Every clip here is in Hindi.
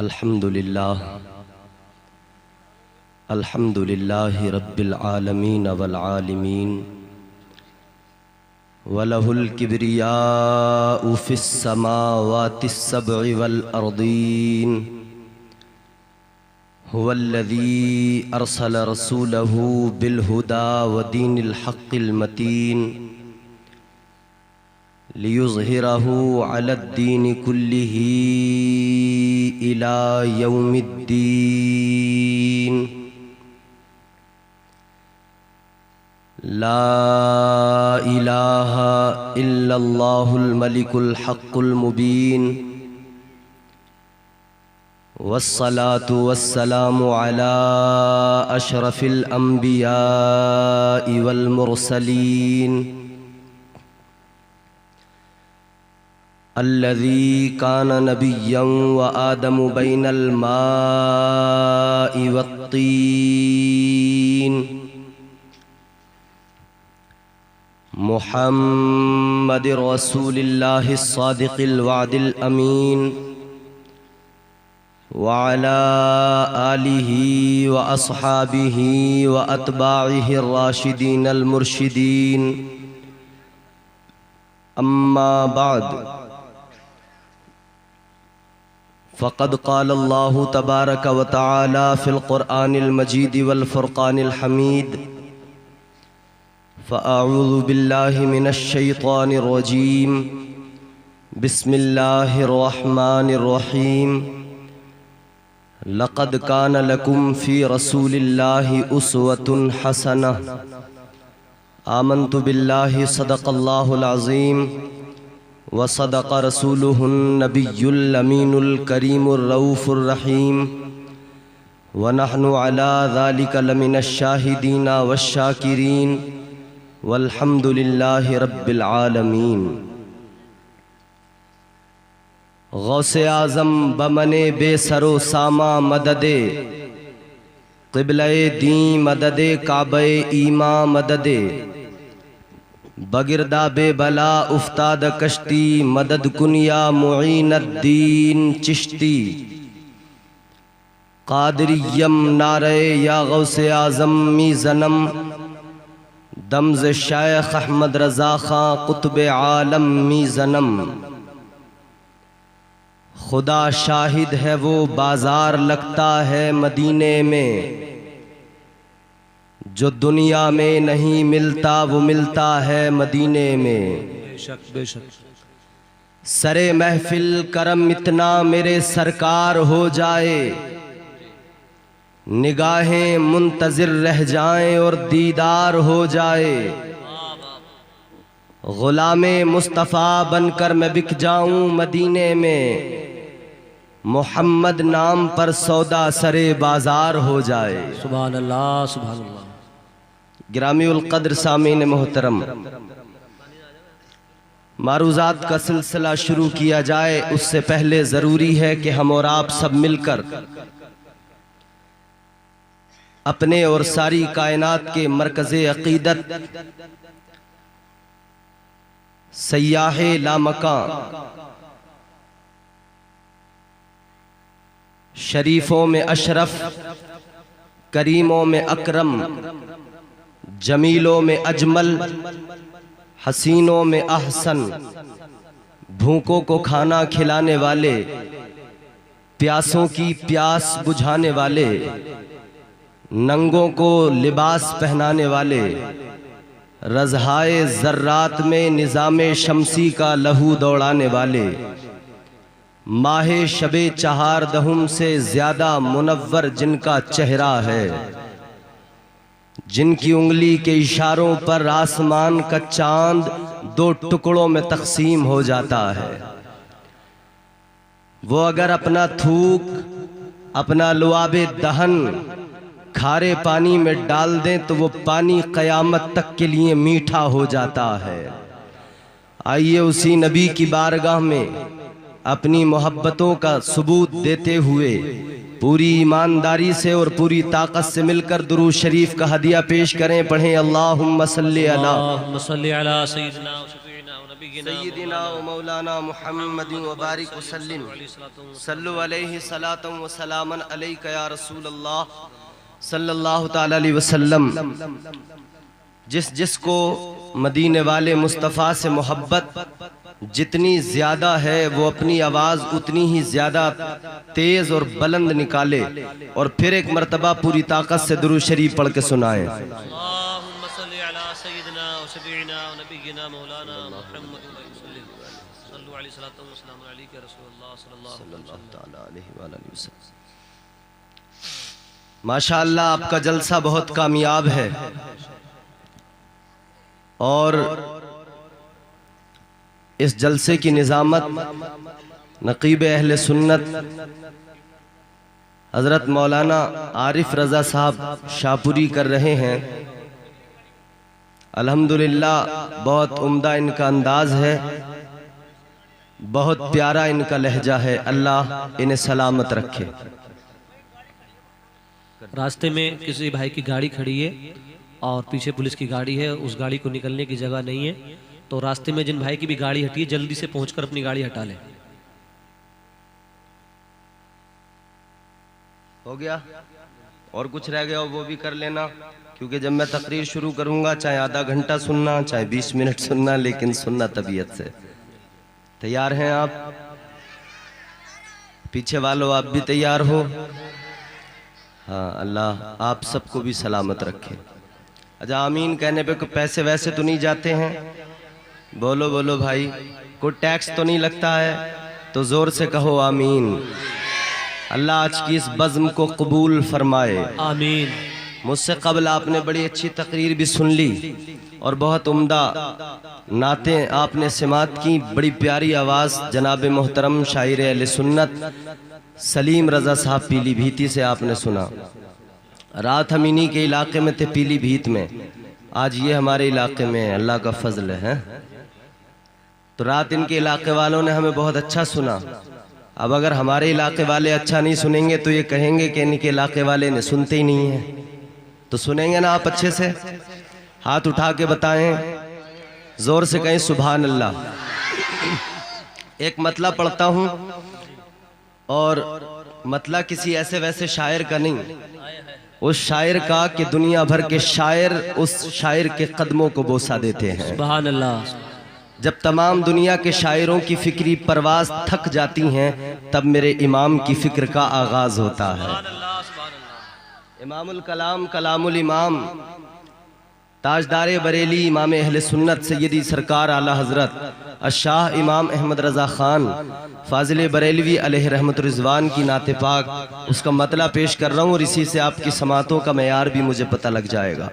अल्हम्दुलिल्लाह अल्हम्दुलिल्लाहि रब्बिल आलमीन वल आलिमीन वलहुल किब्रियाउ फिस समावातिस सब'i वल अर्दीन हुवल्लज़ी अरसल रसूलहु बिल हुदा व दीनिल हक़्क़िल मतीन लियुज़हिरहु अलद्दीनि कुल्लिही इला यौमिद्दीन। ला इलाहा इल्लल्लाहुल मलिकुल हक़्क़ुल मुबीन वस्सलातु वस्सलामु अला अशरफिल अंबियाइ वल मुरसलीन अल्लज़ी कान नबिय्यन व आदमु बैनल माइ वत्तीन मुहम्मदिर रसूलिल्लाहिस सादिक़िल वअदिल अमीन व अला आलिहि व अस्हाबिहि व अत्बाइहिर राशिदीनल मुर्शिदीन। अम्मा बाद फ़क़द क़ाल अल्लाहु तबारक व तआला फ़िल क़ुरआनिल मजीद वल फ़ुरक़ानिल हमीद फ़अऊज़ु बिल्लाहि मिनश शैतानिर रजीम बिस्मिल्लाहिर रहमानिर रहीम। लक़द कान लकुम फ़ी रसूलिल्लाहि उस्वतुन हसनह। आमन्तु बिल्लाहि सदक़ल्लाहुल अज़ीम व सदक़ रसूलुहुन नबियुल अमीनुल करीमुर रऊफ़ुर रहीम व नहनु अला ज़ालिका लमिनश शाहिदीन वश्शाकिरीन वल्हम्दुलिल्लाहि रब्बिल आलमीन। गौसे आज़म बमने बेसरो सामा मददे क़िबले दी मददे काबे ईमा मददे बगिरदा बेबला उफ्ताद कश्ती मदद कुनिया मुईनद्दीन चिश्ती कादरियम नारे या गौसे आज़म मी ज़नम दमज़ शायख अहमद रज़ा खां कुतुब आलम मी ज़नम। खुदा शाहिद है वो बाजार लगता है मदीने में जो दुनिया में नहीं मिलता वो मिलता है मदीने में। बेशक बेशक। सरे महफिल करम इतना मेरे सरकार हो जाए निगाहें मुंतज़िर रह जाएं और दीदार हो जाए। गुलामे मुस्तफ़ा बनकर मैं बिक जाऊं मदीने में मोहम्मद नाम पर सौदा सरे बाजार हो जाए। सुभान अल्लाह सुभान अल्लाह। गिरामीउल क़द्र सामीन मोहतरम, मारूज़ात का सिलसिला शुरू किया जाए उससे पहले ज़रूरी है कि हम और आप सब मिलकर अपने और सारी कायनात के मरकज़े अक़ीदत सय्याहे लामकां शरीफों में अशरफ करीमों में अकरम जमीलों में अजमल हसीनों में अहसन भूखों को खाना खिलाने वाले प्यासों की प्यास बुझाने वाले नंगों को लिबास पहनाने वाले रज़हाए ज़र्रात में निज़ामे शमसी का लहू दौड़ाने वाले माहे शबे चहार दहुम से ज़्यादा मुनव्वर जिनका चेहरा है जिनकी उंगली के इशारों पर आसमान का चांद दो टुकड़ों में तकसीम हो जाता है। वो अगर अपना थूक अपना लुआबे दहन खारे पानी में डाल दें तो वो पानी क़यामत तक के लिए मीठा हो जाता है। आइए उसी नबी की बारगाह में अपनी मोहब्बतों का सबूत देते हुए पूरी ईमानदारी से और पूरी ताकत से मिलकर दुरूद शरीफ का हदिया पेश करें। पढ़ें अल्लाहुम्मा सल्ली अला सय्यिदिना व शफीना व नबी सय्यिदिना व मौलाना मुहम्मद व बारिक वसल्लिम सल्लु अलैहि सलातम व सलामन अलैका या रसूल अल्लाह सल्लल्लाहु ताला अलैहि वसल्लम। जिसको मदीने वाले मुस्तफ़ा से मोहब्बत जितनी ज़्यादा है वो अपनी आवाज़ उतनी ही ज़्यादा तेज़ और बुलंद निकाले और फिर एक मर्तबा पूरी ताकत से दुरूद शरीफ पढ़ के सुनाए। माशाअल्लाह आपका जलसा बहुत कामयाब है और इस जलसे की निज़ामत नक़ीब अहले सुन्नत हज़रत मौलाना आरिफ रज़ा साहब शाहपुरी कर रहे हैं। अल्हम्दुलिल्लाह बहुत उम्दा इनका अंदाज़ है, बहुत प्यारा इनका लहजा है। अल्लाह इन्हें सलामत रखे। रास्ते में किसी भाई की गाड़ी खड़ी है और पीछे पुलिस की गाड़ी है, उस गाड़ी को निकलने की जगह नहीं है, तो रास्ते में जिन भाई की भी गाड़ी हटी है जल्दी से पहुंचकर अपनी गाड़ी हटा लें। हो गया? और कुछ रह गया हो वो भी कर लेना, क्योंकि जब मैं तकरीर शुरू करूंगा चाहे आधा घंटा सुनना चाहे 20 मिनट सुनना, लेकिन सुनना तबीयत से। तैयार हैं आप? पीछे वालों आप भी तैयार हो? हाँ, अल्लाह आप सबको भी सलामत रखे। अच्छा, आमीन कहने पे कोई पैसे वैसे तो नहीं जाते हैं? बोलो बोलो भाई, कोई टैक्स तो नहीं लगता है? तो जोर से कहो आमीन। अल्लाह आज की इस बज़्म को कबूल फरमाए, आमीन। मुझसे कबल आपने बड़ी अच्छी तकरीर भी सुन ली और बहुत उम्दा नातें आपने समात की। बड़ी प्यारी आवाज़ जनाब मोहतरम शायर अहले सुन्नत सलीम रज़ा साहब पीलीभीत से आपने सुना। रात हम इन्हीं के इलाके में थे, पीलीभीत में, आज ये हमारे इलाके में है, अल्लाह का फजल है। तो रात इनके इलाके वालों ने हमें बहुत अच्छा सुना। अब अगर हमारे इलाके वाले अच्छा नहीं सुनेंगे तो ये कहेंगे कि इनके इलाके वाले ने सुनते ही नहीं है। तो सुनेंगे ना आप अच्छे से? हाथ उठा के बताएं, जोर से कहें सुभान अल्लाह। एक मतला पढ़ता हूं और मतला किसी ऐसे वैसे शायर का नहीं, उस शायर का कि दुनिया भर के शायर उस शायर के कदमों को बोसा देते हैं। सुभान अल्लाह। जब तमाम दुनिया के शायरों की फिक्री परवाज थक जाती हैं तब मेरे इमाम की फिक्र का आगाज होता है। इमामुल कलाम कलामुल इमाम ताजदार बरेली इमाम अहले सुन्नत सैयदी सरकार आला हजरत अशाह इमाम अहमद रज़ा ख़ान फाजिल बरेलवी अलैहि रहमत रिज़वान की नाते पाक, उसका मतला पेश कर रहा हूँ और इसी से आपकी समातों का मयार भी मुझे पता लग जाएगा।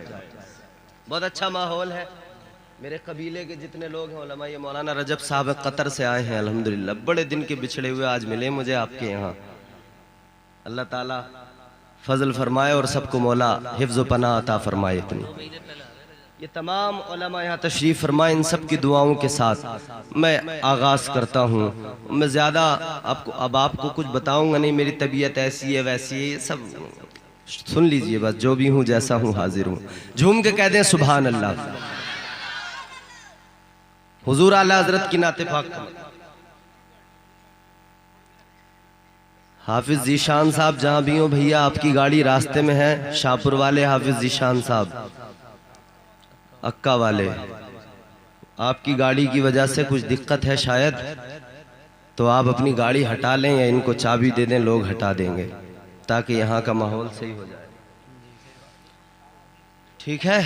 बहुत अच्छा माहौल है। मेरे कबीले के जितने लोग हैं उलमा, ये मौलाना रजब साहब कतर से आए हैं, अल्हम्दुलिल्लाह बड़े दिन के बिछड़े हुए आज मिले मुझे आपके यहाँ। अल्लाह ताला फजल फरमाए और सबको मौला हिफ्ज़ व पनाह अता फरमाए। इतनी ये तमाम उलमा यहाँ तशरीफ़ फरमाए, इन सब की दुआओं के साथ मैं आगाज़ करता हूँ। मैं ज़्यादा आपको कुछ बताऊँगा नहीं, मेरी तबीयत ऐसी है वैसी है, ये सब सुन लीजिए बस। जो भी हूँ जैसा हूँ हाजिर हूँ। झूम के कह दें सुभान अल्लाह। हुजूर आला हजरत की नाते पाक। हाफिज जीशान साहब जहाँ भी हो भैया, आपकी गाड़ी रास्ते में है। शाहपुर वाले हाफिज जीशान साहब, अक्का वाले, आपकी गाड़ी की वजह से कुछ दिक्कत है शायद, तो आप अपनी गाड़ी हटा लें या इनको चाबी दे दें, लोग हटा देंगे ताकि यहाँ का माहौल सही हो जाए। ठीक है?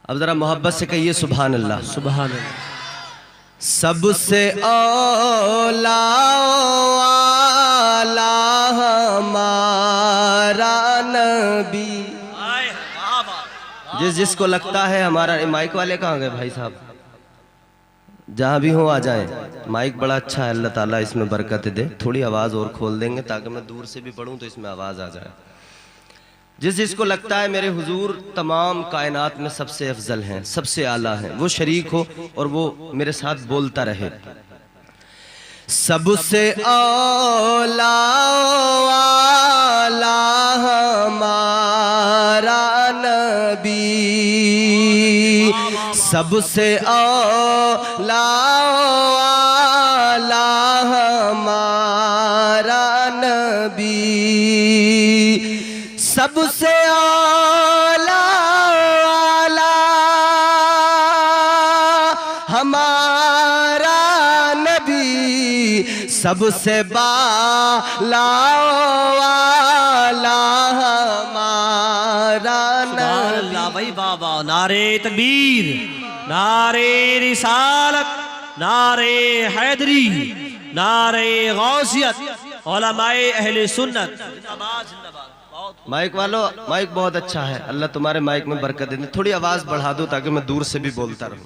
अब जरा मोहब्बत से कहिए सुभान अल्लाह। सुभान अल्लाह। सबसे औला वाला हमारा नबी। जिसको लगता है हमारा, माइक वाले कहाँ गए भाई साहब? जहाँ भी हो आ जाएं। माइक बड़ा अच्छा है, अल्लाह ताला इसमें बरकत दे। थोड़ी आवाज़ और खोल देंगे ताकि मैं दूर से भी पढ़ूं तो इसमें आवाज़ आ जाए। जिसको लगता है मेरे हुजूर तमाम कायनात में सबसे अफजल हैं, सबसे आला हैं, वो शरीक हो और वो मेरे साथ बोलता रहे। सबसे औला वाला हमारा नबी, सबसे औला आला हमारा नबी, सबसे औला आला हमारा नबी, सबसे बाला वाला हमारा नबी। भाई बाबा, नारे तकबीर, नारे रिसालत, नारे हैदरी, नारे गौसियत, उलमाए अहले सुन्नत। जिंदाबाद जिंदाबाद। माइक वालों, माइक बहुत अच्छा है, अल्लाह तुम्हारे माइक में बरकत दे। थोड़ी आवाज बढ़ा दो ताकि मैं दूर से भी बोलता रहूं।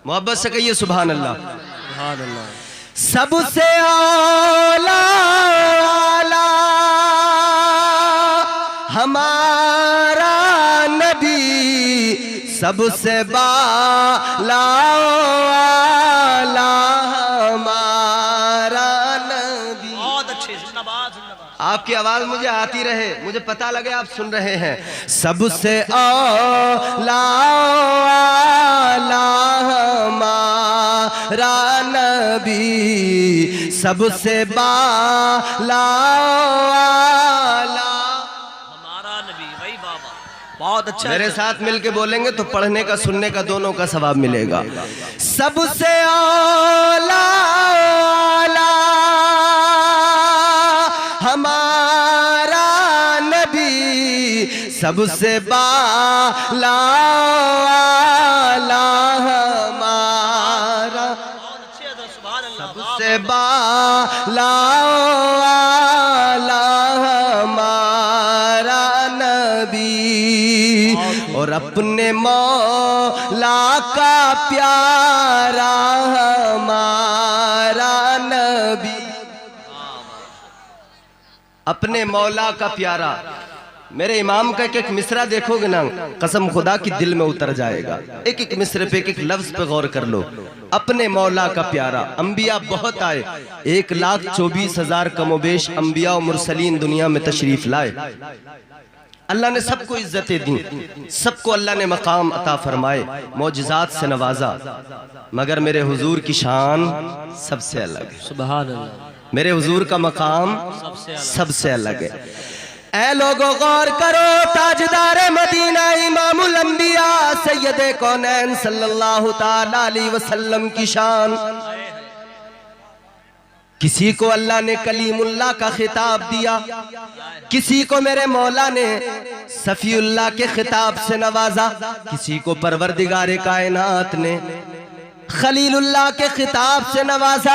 मोहब्बत से कहिए सुभान अल्लाह। सुभान अल्लाह। सबसे औला आला हमारा नबी, सबसे बाला आला हमारा नबी। बहुत अच्छे, जिंदाबाद जिंदाबाद। आपकी आवाज मुझे आती रहे, मुझे पता लगे आप सुन रहे हैं। सबसे औला आला हमारा नबी, सबसे बाला आला हमारा नबी। भाई बाबा, बहुत अच्छा। मेरे साथ मिलके बोलेंगे तो पढ़ने का सुनने का दोनों का सवाब मिलेगा। सबसे औला आला हमारा नबी, सबसे बाला आला हमारा, सबसे बाला आला हमारा नबी, और अपने मौला का प्यारा हमारा नबी, अपने मौला का प्यारा। मेरे इमाम का एक एक मिसरा देखोगे ना, कसम खुदा की दिल में उतर जाएगा। एक एक मिसरे पे, एक एक लफ्ज पे गौर कर लो। अपने मौला का प्यारा। अंबिया बहुत आए, 1,24,000 कमोबेश अंबिया और मुरसलीन दुनिया में तशरीफ लाए। अल्लाह ने सबको इज्जतें दी, सबको अल्लाह ने मकाम अता फरमाए, मौजिज़ात से नवाजा, मगर मेरे हुजूर की शान सबसे अलग है। सुभान अल्लाह। मेरे हुजूर का मकाम सबसे अलग है। ऐ लोगों गौर करो, ताजदार मदीना इमामुल अंबिया सैयदे कौनैन सल्लल्लाहु ताला अलैहि वसल्लम की शान। किसी को अल्लाह ने कलीमुल्लाह का खिताब दिया, किसी को मेरे मौला ने सफीउल्लाह के खिताब से नवाजा, किसी को परवरदिगारे कायनात ने खलीलुल्लाह के खिताब से नवाजा,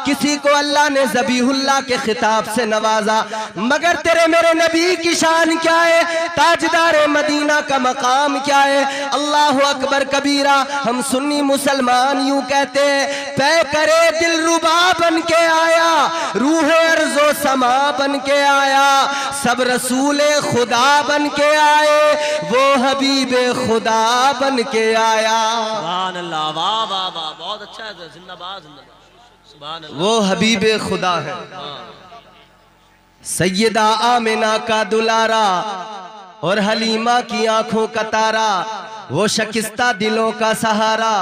किसी को अल्लाह ने ज़बीहुल्लाह के खिताब से नवाजा। मगर तेरे मेरे नबी की शान क्या है, ताजदार मदीना का मकाम क्या है? अल्लाहु अकबर कबीरा। हम सुन्नी मुसलमान यूं कहते हैं, पै करे दिलरुबा बन के आया, रूह अर्ज़ो समा बन के आया, सब रसूले खुदा बन के आए, वो हबीबे खुदा बन के आया। सुभान अल्लाह। वाह वाह वाह, बहुत अच्छा है। जिंदाबाद जिंदाबाद। सुभान अल्लाह। वो हबीबे खुदा है, सैयदा आमिना का दुलारा और हलीमा की आंखों का तारा, वो शकिस्ता दिलों का सहारा,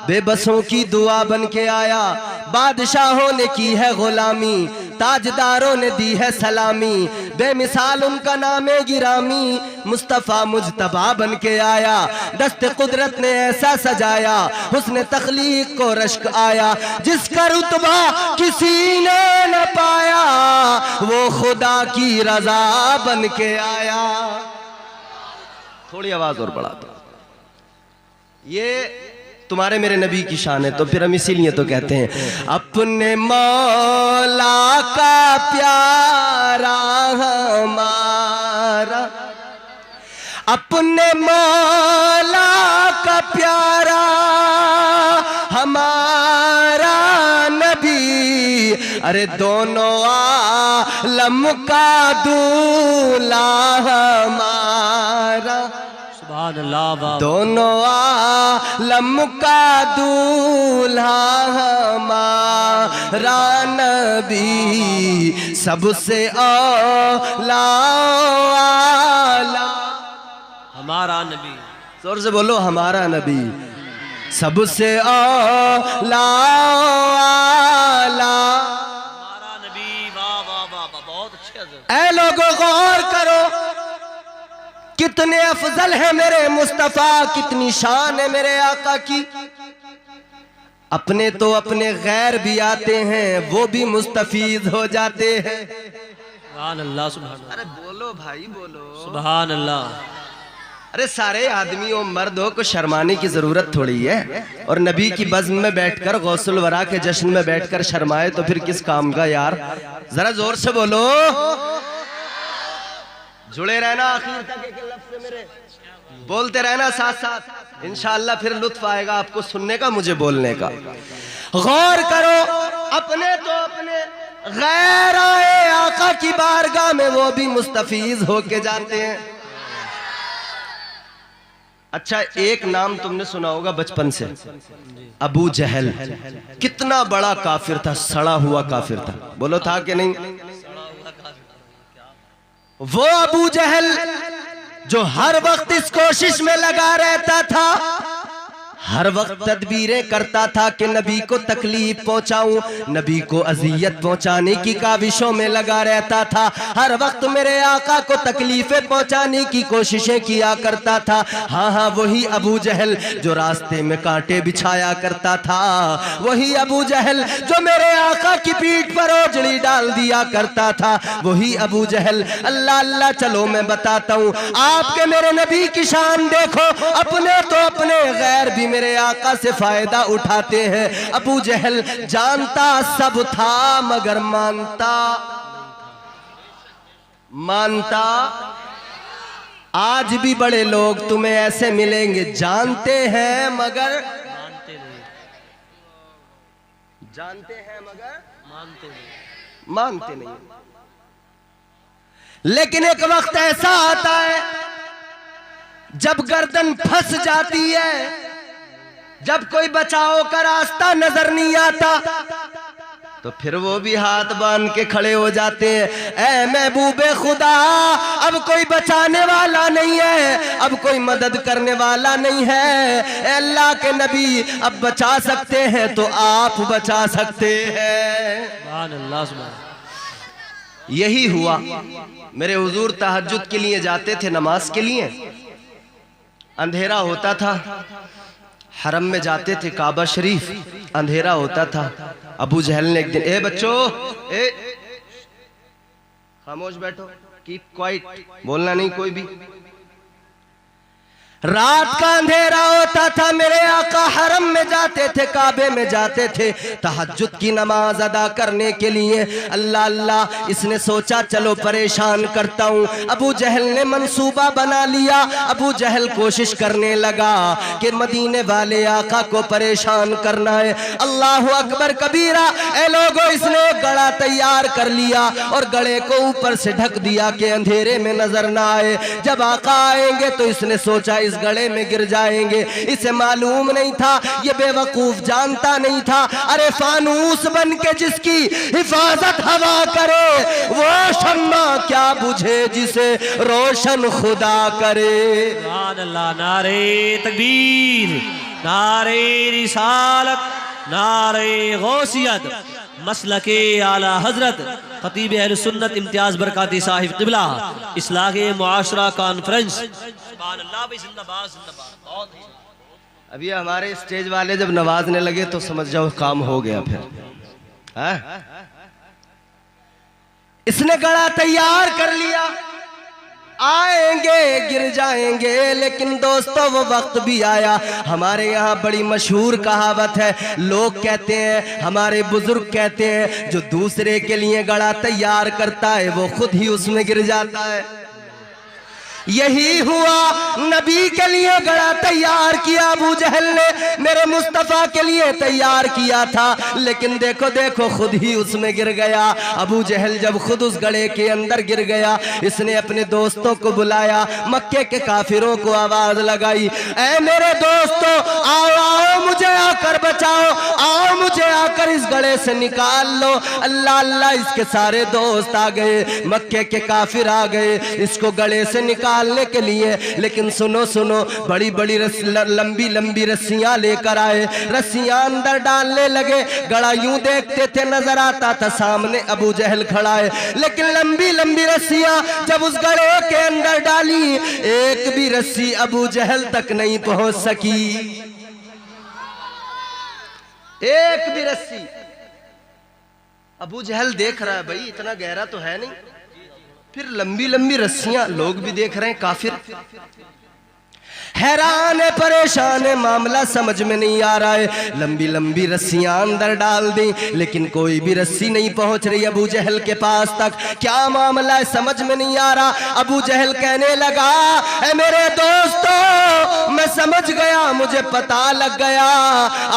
बेबसों की दुआ बन के आया। बादशाहों ने की है गुलामी, ताजदारों ने दी है सलामी, बेमिसाल उनका नामे गिरामी, मुस्तफ़ा मुजतबा बन के आया। दस्ते कुदरत ने ऐसा सजाया, हुस्न तख्लीक को रश्क आया, जिसका रुतबा किसी ने न पाया, वो खुदा की रजा बन के आया। थोड़ी आवाज और बढ़ा दो। ये तुम्हारे मेरे नबी की शान है, तो फिर हम इसीलिए तो कहते हैं, अपने मौला का प्यारा हमारा, अपने मौला का प्यारा हमारा नबी, अरे दोनों आलम का दूल्हा हमारा, दोनों आलम का दूल्हा हमारा नबी, सबसे औला हमारा नबी। जोर से बोलो, हमारा नबी। सबसे आला आला। हमारा नबी, वाह वाह वाह वाह, बहुत अच्छे हज़रत। ऐ लोगों गौर करो, कितने अफजल है मेरे मुस्तफा, कितनी शान है मेरे आका की। अपने तो अपने गैर भी आते हैं, वो भी मुस्तफीज हो जाते हैं। सुभान अल्लाह, सुभान अल्लाह। अरे बोलो भाई बोलो, सुभान अल्लाह। अरे सारे आदमियों मर्दों को शर्माने की जरूरत थोड़ी है। और नबी की बज़्म में बैठकर, गौसुल वरा के जश्न में बैठकर शर्माए तो फिर किस काम का यार। जरा जोर से बोलो, जुड़े रहना आखिर तक एक लफ्ज़ से मेरे, बोलते रहना साथ साथ, इंशाअल्लाह फिर लुत्फ आएगा आपको सुनने का, मुझे बोलने का। गौर करो, अपने तो अपने गैर आए आका की बारगाह में वो भी मुस्तफीज होके जाते हैं। अच्छा, एक नाम तुमने सुना होगा बचपन से, अबू जहल। कितना बड़ा काफिर था, सड़ा हुआ काफिर था, बोलो था कि नहीं? वो अबू जहल जो हर वक्त इस कोशिश में लगा रहता था, हर वक्त तदबीरें करता था कि नबी को तकलीफ पहुंचाऊं, नबी को अजियत पहुंचाने की काविशों में लगा रहता था। हर वक्त मेरे आका को तकलीफें पहुंचाने की कोशिशें किया करता था। हाँ हाँ, वही अबू जहल जो रास्ते में कांटे बिछाया करता था, वही अबू जहल जो मेरे आका की पीठ पर ओजड़ी डाल दिया करता था, वही अबू जहल। अल्लाह अल्लाह, चलो मैं बताता हूँ आपके मेरे नबी की शान देखो। अपने तो अपने गैर भी मेरे आका से फायदा उठाते हैं। अबू जहल जानता सब था मगर मानता। आज भी बड़े लोग तुम्हें ऐसे मिलेंगे, जानते हैं मगर मानते नहीं, जानते हैं मगर मानते नहीं। मानते नहीं। लेकिन एक वक्त ऐसा आता है जब गर्दन फंस जाती है, जब कोई बचाव का रास्ता नजर नहीं आता, तो फिर वो भी हाथ बांध के खड़े हो जाते हैं। ऐ महबूबे खुदा, अब कोई बचाने वाला नहीं है, अब कोई मदद करने वाला नहीं है। ऐ अल्लाह के नबी, अब बचा सकते हैं तो आप बचा सकते हैं। सुभान अल्लाह, सुभान। यही हुआ। मेरे हुजूर तहज्जुद के लिए जाते थे, नमाज के लिए। अंधेरा होता था, हरम में जाते थे, काबा शरीफ, अंधेरा होता था। अबू जहल ने एक दिन, ए बच्चों, ए खामोश बैठो, कीप क्वाइट, बोलना नहीं कोई भी। रात का अंधेरा होता था, मेरे आका हरम में जाते थे, काबे में जाते थे तहज्जुद की नमाज अदा करने के लिए। अल्लाह अल्लाह, इसने सोचा चलो परेशान करता हूँ। अबू जहल ने मंसूबा बना लिया। अबू जहल कोशिश करने लगा कि मदीने वाले आका को परेशान करना है। अल्लाह अकबर कबीरा। ए लोगों, इसने एक गड़ा तैयार कर लिया और गड़े को ऊपर से ढक दिया कि अंधेरे में नजर ना आए। जब आका आएंगे तो इसने सोचा इस गड़े में गिर जाएंगे। इसे मालूम नहीं था, ये बेवकूफ जानता नहीं था, अरे फानूस बन के जिसकी हिफाजत हवा करे, वो शम्मा क्या बुझे जिसे रोशन खुदा करे। सुभान अल्लाह। नारे तकबीर, नारे रिसालत, नारे गौसियत, मसलके आला हजरत खतीब अहले सुन्नत इम्तियाज बरकाती साहिब क़िबला, इस्लाह मुआशरा कॉन्फ्रेंस। सुभान अल्लाह भाई, जिंदाबाद जिंदाबाद। बहुत अभी हमारे स्टेज वाले जब नवाजने लगे तो समझ जाओ काम हो गया फिर। इसने गड़ा तैयार कर लिया, आएंगे गिर जाएंगे। लेकिन दोस्तों, वो वक्त भी आया। हमारे यहाँ बड़ी मशहूर कहावत है, लोग कहते हैं, हमारे बुजुर्ग कहते हैं, जो दूसरे के लिए गड़ा तैयार करता है वो खुद ही उसमें गिर जाता है। यही हुआ, नबी के लिए गड़ा तैयार किया अबू जहल ने, मेरे मुस्तफा के लिए तैयार किया था, लेकिन देखो देखो खुद ही उसमें गिर गया। अबू जहल जब खुद उस गड़े के अंदर गिर गया, इसने अपने दोस्तों को बुलाया, मक्के के काफिरों को आवाज लगाई, ऐ मेरे दोस्तों, आओ आओ मुझे आकर बचाओ, आओ मुझे आकर इस गड़े से निकाल लो। अल्लाह अल्लाह, इसके सारे दोस्त आ गए, मक्के के काफिर आ गए, इसको गड़े से निकाल निकालने के लिए। लेकिन सुनो सुनो, बड़ी बड़ी लंबी लंबी रस्सियां लेकर आए, रस्सियां अंदर डालने लगे। गड़ा यूं देखते थे नजर आता था सामने अबू जहल खड़ा है, लेकिन लंबी लंबी रस्सियां जब उस गड़े के अंदर डाली, एक भी रस्सी अबू जहल तक नहीं पहुंच सकी, एक भी रस्सी। अबू जहल देख रहा है, भाई इतना गहरा तो है नहीं, फिर लंबी लंबी रस्सियां, लोग भी देख रहे हैं, काफिर हैरान है, परेशान है, मामला समझ में नहीं आ रहा है। लंबी लंबी रस्सियां अंदर डाल दी, लेकिन कोई भी रस्सी नहीं पहुंच रही अबू जहल के पास तक। क्या मामला है समझ में नहीं आ रहा। अबू जहल कहने लगा, ऐ मेरे दोस्तों, मैं समझ गया, मुझे पता लग गया,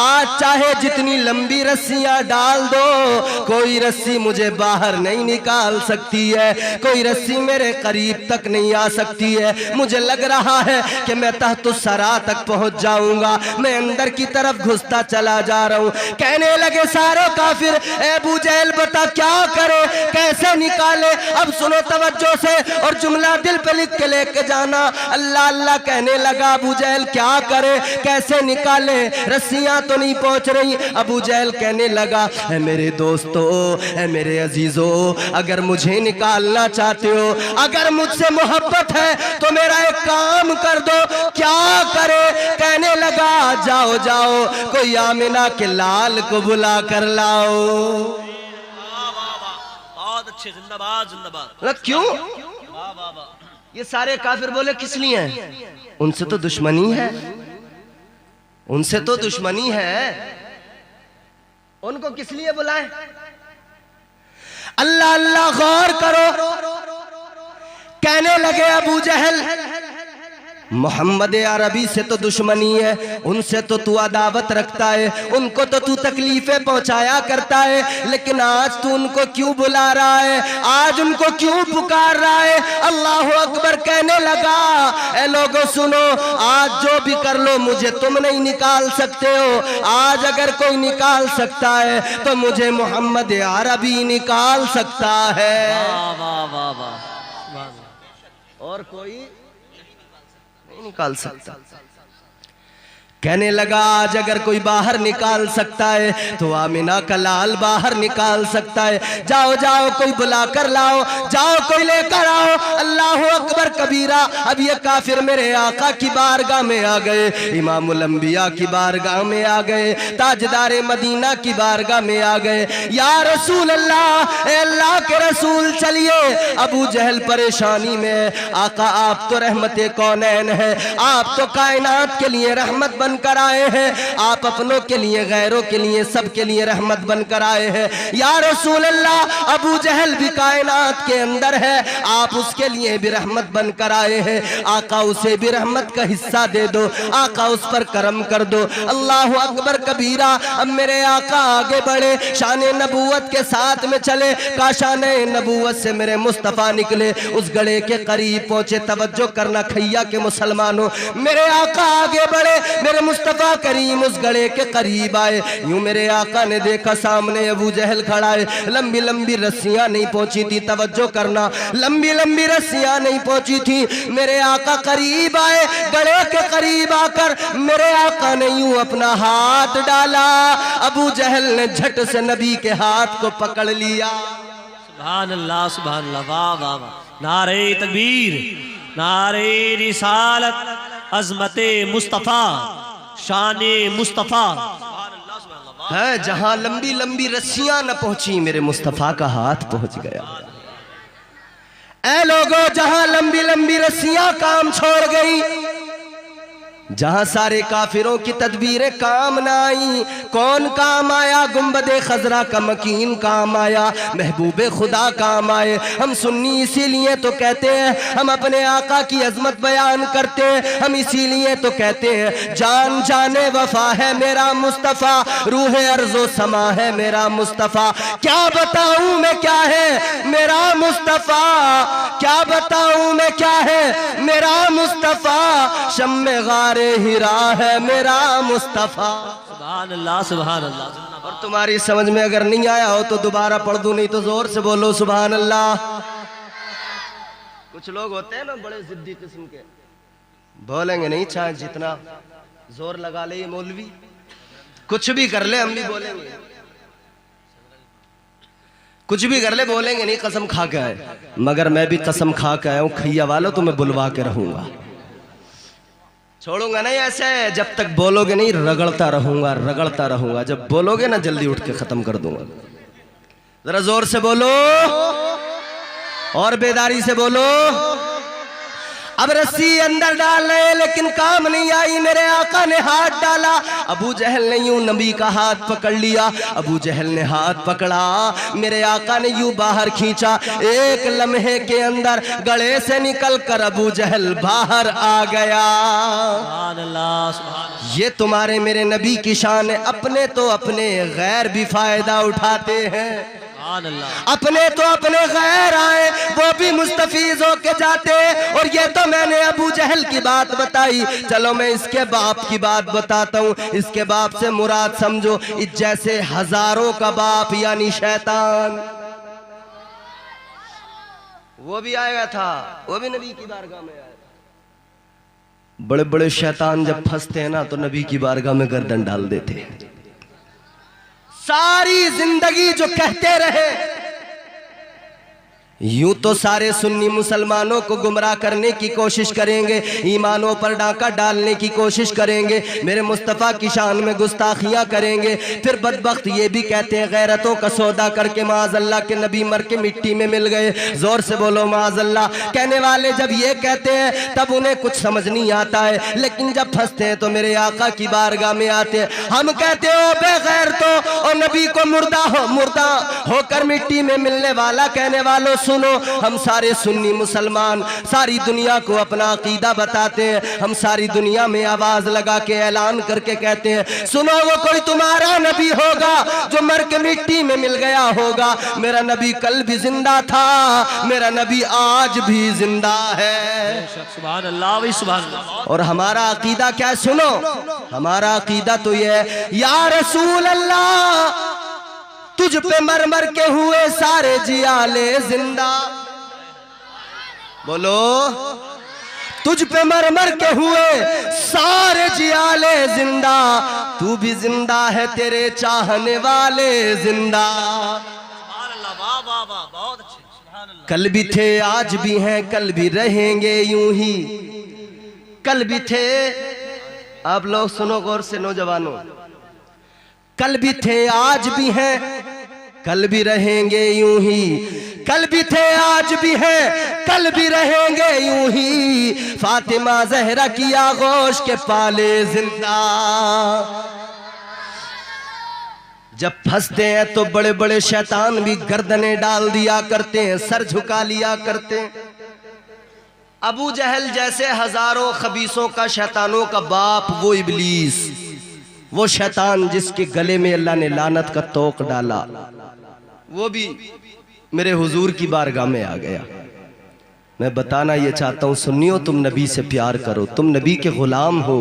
आज चाहे जितनी लंबी रस्सियां डाल दो, कोई रस्सी मुझे बाहर नहीं निकाल सकती है, कोई रस्सी मेरे करीब तक नहीं आ सकती है। मुझे लग रहा है कि मैं तो सरा तक पहुंच जाऊंगा, मैं अंदर की तरफ घुसता चला जा रहा हूं। कहने लगे सारे काफिर, अबू जहल बता क्या करे, कैसे निकाले। अब सुनो तवज्जो से और जुमला दिल पे लिख के लेके जाना। अल्लाह अल्लाह कहने लगा, अबू जहल क्या करे, कैसे निकाले, रस्सियां तो नहीं पहुंच रही। अबू जहल कहने लगा, ऐ मेरे दोस्तों, ऐ मेरे अजीजों, अगर मुझे निकालना चाहते हो, अगर मुझसे मोहब्बत है तो मेरा एक काम कर दो। क्या करे। कहने लगा, जाओ जाओ, कोई आमिना के लाल को बुला कर लाओ। बहुत अच्छे, जिंदाबाद जिंदाबाद। क्यों? ये सारे काफिर बोले किस लिए हैं? उनसे तो दुश्मनी है, उनसे तो दुश्मनी है, उनको किस लिए बुलाए? अल्लाह अल्लाह गौर करो। कहने लगे अबू जहल, मोहम्मद अरबी से तो दुश्मनी है, उनसे तो तू अदावत रखता है, उनको तो तू तकलीफें पहुंचाया करता है, लेकिन आज तू उनको क्यों बुला रहा है, आज उनको क्यों पुकार रहा है? अल्लाह अकबर कहने लगा, ए लोगों सुनो, आज जो भी कर लो मुझे तुम नहीं निकाल सकते हो। आज अगर कोई निकाल सकता है तो मुझे मोहम्मद अरबी निकाल सकता है, और कोई निकाल सकता। कहने लगा, आज अगर कोई बाहर निकाल सकता है तो आमिना का लाल बाहर निकाल सकता है। जाओ जाओ, कोई बुला कर लाओ, जाओ कोई लेकर आओ। अल्लाह अकबर कबीरा। अब ये काफिर मेरे आका की बारगाह में आ गए, इमामुल अंबिया की बारगाह में आ गए, ताजदार मदीना की बारगाह में आ गए। या रसूल अल्लाह, ए अल्लाह के रसूल चलिए। अबू जहल परेशानी में, आका आप तो रहमते कौनैन है, आप तो कायनात के लिए रहमत बन कर आए हैं, आप अपनों के लिए, गैरों के लिए, सबके लिए रहमत बनकर आए हैं। या रसूल अल्लाह, अबू जहल भी कायनात के अंदर है, आप उसके लिए भी रहमत बनकर आए हैं, आका उसे भी रहमत का हिस्सा दे दो, आका उस पर करम कर दो। अल्लाह अकबर कबीरा। अब मेरे आका आगे बढ़े, शान नबूवत के साथ में चले, का शान नबूवत से मेरे मुस्तफ़ा निकले, उस गड़े के करीब पहुंचे। तवज्जो करना खैया के मुसलमानों, मेरे आका आगे बढ़े, मेरे मुस्तफा करीम उस गड़े के करीब आए। यूं मेरे आका ने देखा सामने अबू जहल खड़ा है, लंबी लंबी रस्सियां नहीं पहुंची थी, तवज्जो करना, लंबी लंबी रस्सियां नहीं पहुंची थी। मेरे आका करीब आए, गड़े के करीब आकर मेरे आका ने यूं अपना हाथ डाला, अबू जहल ने झट से नबी के हाथ को पकड़ लिया। सुभान अल्लाह, सुभान अल्लाह, वाह वाह वाह। नारे तकबीर, नारे रिसालत, अज़मते मुस्तफ़ा, शाने मुस्तफ़ा है। जहां लंबी लंबी रस्सियां न पहुंची, मेरे मुस्तफ़ा का हाथ पहुंच गया। ऐ लोगों, जहां लंबी लंबी रस्सियां काम छोड़ गई, जहां सारे काफिरों की तदबीरें काम ना आई, कौन काम आया? गुंबदे खजरा का मकीन काम आया, महबूबे खुदा काम आए। हम सुन्नी इसीलिए तो कहते हैं, हम अपने आका की अजमत बयान करते हैं, हम इसीलिए तो कहते हैं, जान जाने वफा है मेरा मुस्तफ़ा, रूह अर्ज़ो समा है मेरा मुस्तफ़ा। क्या बताऊं मैं क्या है मेरा मुस्तफ़ा, क्या बताऊं मैं क्या है मेरा मुस्तफ़ा, शम्मे गारे हिरा है मेरा मुस्तफ़ा। सुभान अल्लाह, सुभान अल्लाह। और तुम्हारी समझ में अगर नहीं आया हो तो दोबारा पढ़ दूं, नहीं तो जोर से बोलो सुभान अल्लाह। कुछ लोग होते हैं ना बड़े जिद्दी किस्म के, बोलेंगे नहीं चाहे जितना जोर लगा ले ये मौलवी, कुछ भी कर ले हम भी बोलेंगे, कुछ भी कर ले बोलेंगे नहीं, कसम खा के आए। मगर मैं भी कसम खा के आया हूं खैया वालों, तो मैं बुलवा के रहूंगा, छोड़ूंगा नहीं ऐसे। जब तक बोलोगे नहीं रगड़ता रहूंगा, रगड़ता रहूंगा। जब बोलोगे ना जल्दी उठ के खत्म कर दूंगा। जरा जोर से बोलो और बेदारी से बोलो। अब रस्सी अंदर डाल रहे लेकिन काम नहीं आई, मेरे आका ने हाथ डाला, अबू जहल ने यूं नबी का हाथ पकड़ लिया, अबू जहल ने हाथ पकड़ा, मेरे आका ने यूं बाहर खींचा, एक लम्हे के अंदर गले से निकल कर अबू जहल बाहर आ गया। ये तुम्हारे मेरे नबी की शान है। अपने तो अपने गैर भी फायदा उठाते हैं, अपने तो अपने गैर आए वो भी मुस्तफीज होके जाते। और ये तो मैंने अबू जहल की बात बताई, चलो मैं इसके बाप की बात बताता हूँ। इसके बाप से मुराद समझो इस जैसे हजारों का बाप यानी शैतान। वो भी आया था, वो भी नबी की बारगाह में आया था। बड़े बड़े शैतान जब फंसते हैं ना तो नबी की बारगाह में गर्दन डाल देते हैं। सारी जिंदगी जो कहते रहे, यूं तो सारे सुन्नी मुसलमानों को गुमराह करने की कोशिश करेंगे, ईमानों पर डाका डालने की कोशिश करेंगे, मेरे मुस्तफ़ा की शान में गुस्ताखियां करेंगे। फिर बदबख्त ये भी कहते हैं गैरतों का सौदा करके माज़अल्लाह के नबी मर के मिट्टी में मिल गए। जोर से बोलो माज़अल्लाह। कहने वाले जब ये कहते हैं तब उन्हें कुछ समझ नहीं आता है, लेकिन जब फंसते हैं तो मेरे आका की बारगाह में आते हैं। हम कहते हो बेगैर तो और नबी को मुर्दा होकर मिट्टी में मिलने वाला कहने वालों सुनो, हम सारे सुन्नी मुसलमान सारी दुनिया को अपना अकीदा बताते हैं। हम सारी दुनिया में आवाज लगा के ऐलान करके कहते हैं सुनो, वो कोई तुम्हारा नबी होगा जो मर के मिट्टी में मिल गया होगा। मेरा नबी कल भी जिंदा था, मेरा नबी आज भी जिंदा है। सुभान अल्लाह व सुभान अल्लाह। और हमारा अकीदा क्या है सुनो, हमारा अकीदा तो ये है या रसूल अल्लाह तुझ पे मर मर के हुए सारे जियाले जिंदा। बोलो, तुझ पे मर मर के हुए सारे जियाले जिंदा, तू भी जिंदा है तेरे चाहने वाले जिंदा। बहुत अच्छे। कल भी थे आज भी हैं कल भी रहेंगे यूं ही, कल भी थे। आप लोग सुनो गौर से नौजवानों, कल भी थे आज भी हैं कल भी रहेंगे यूं ही, कल भी थे आज भी हैं कल भी रहेंगे यूं ही। फातिमा जहरा की आगोश के पाले जिंदा। जब फंसते हैं तो बड़े बड़े शैतान भी गर्दनें डाल दिया करते हैं, सर झुका लिया करते हैं। अबू जहल जैसे हजारों खबीसों का शैतानों का बाप वो इब्लीस, वो शैतान जिसके गले में अल्लाह ने लानत का तोक डाला, वो भी मेरे हुजूर की बारगाह में आ गया। मैं बताना ये चाहता हूँ सुन्नियों, तुम नबी से प्यार करो, तुम नबी के गुलाम हो।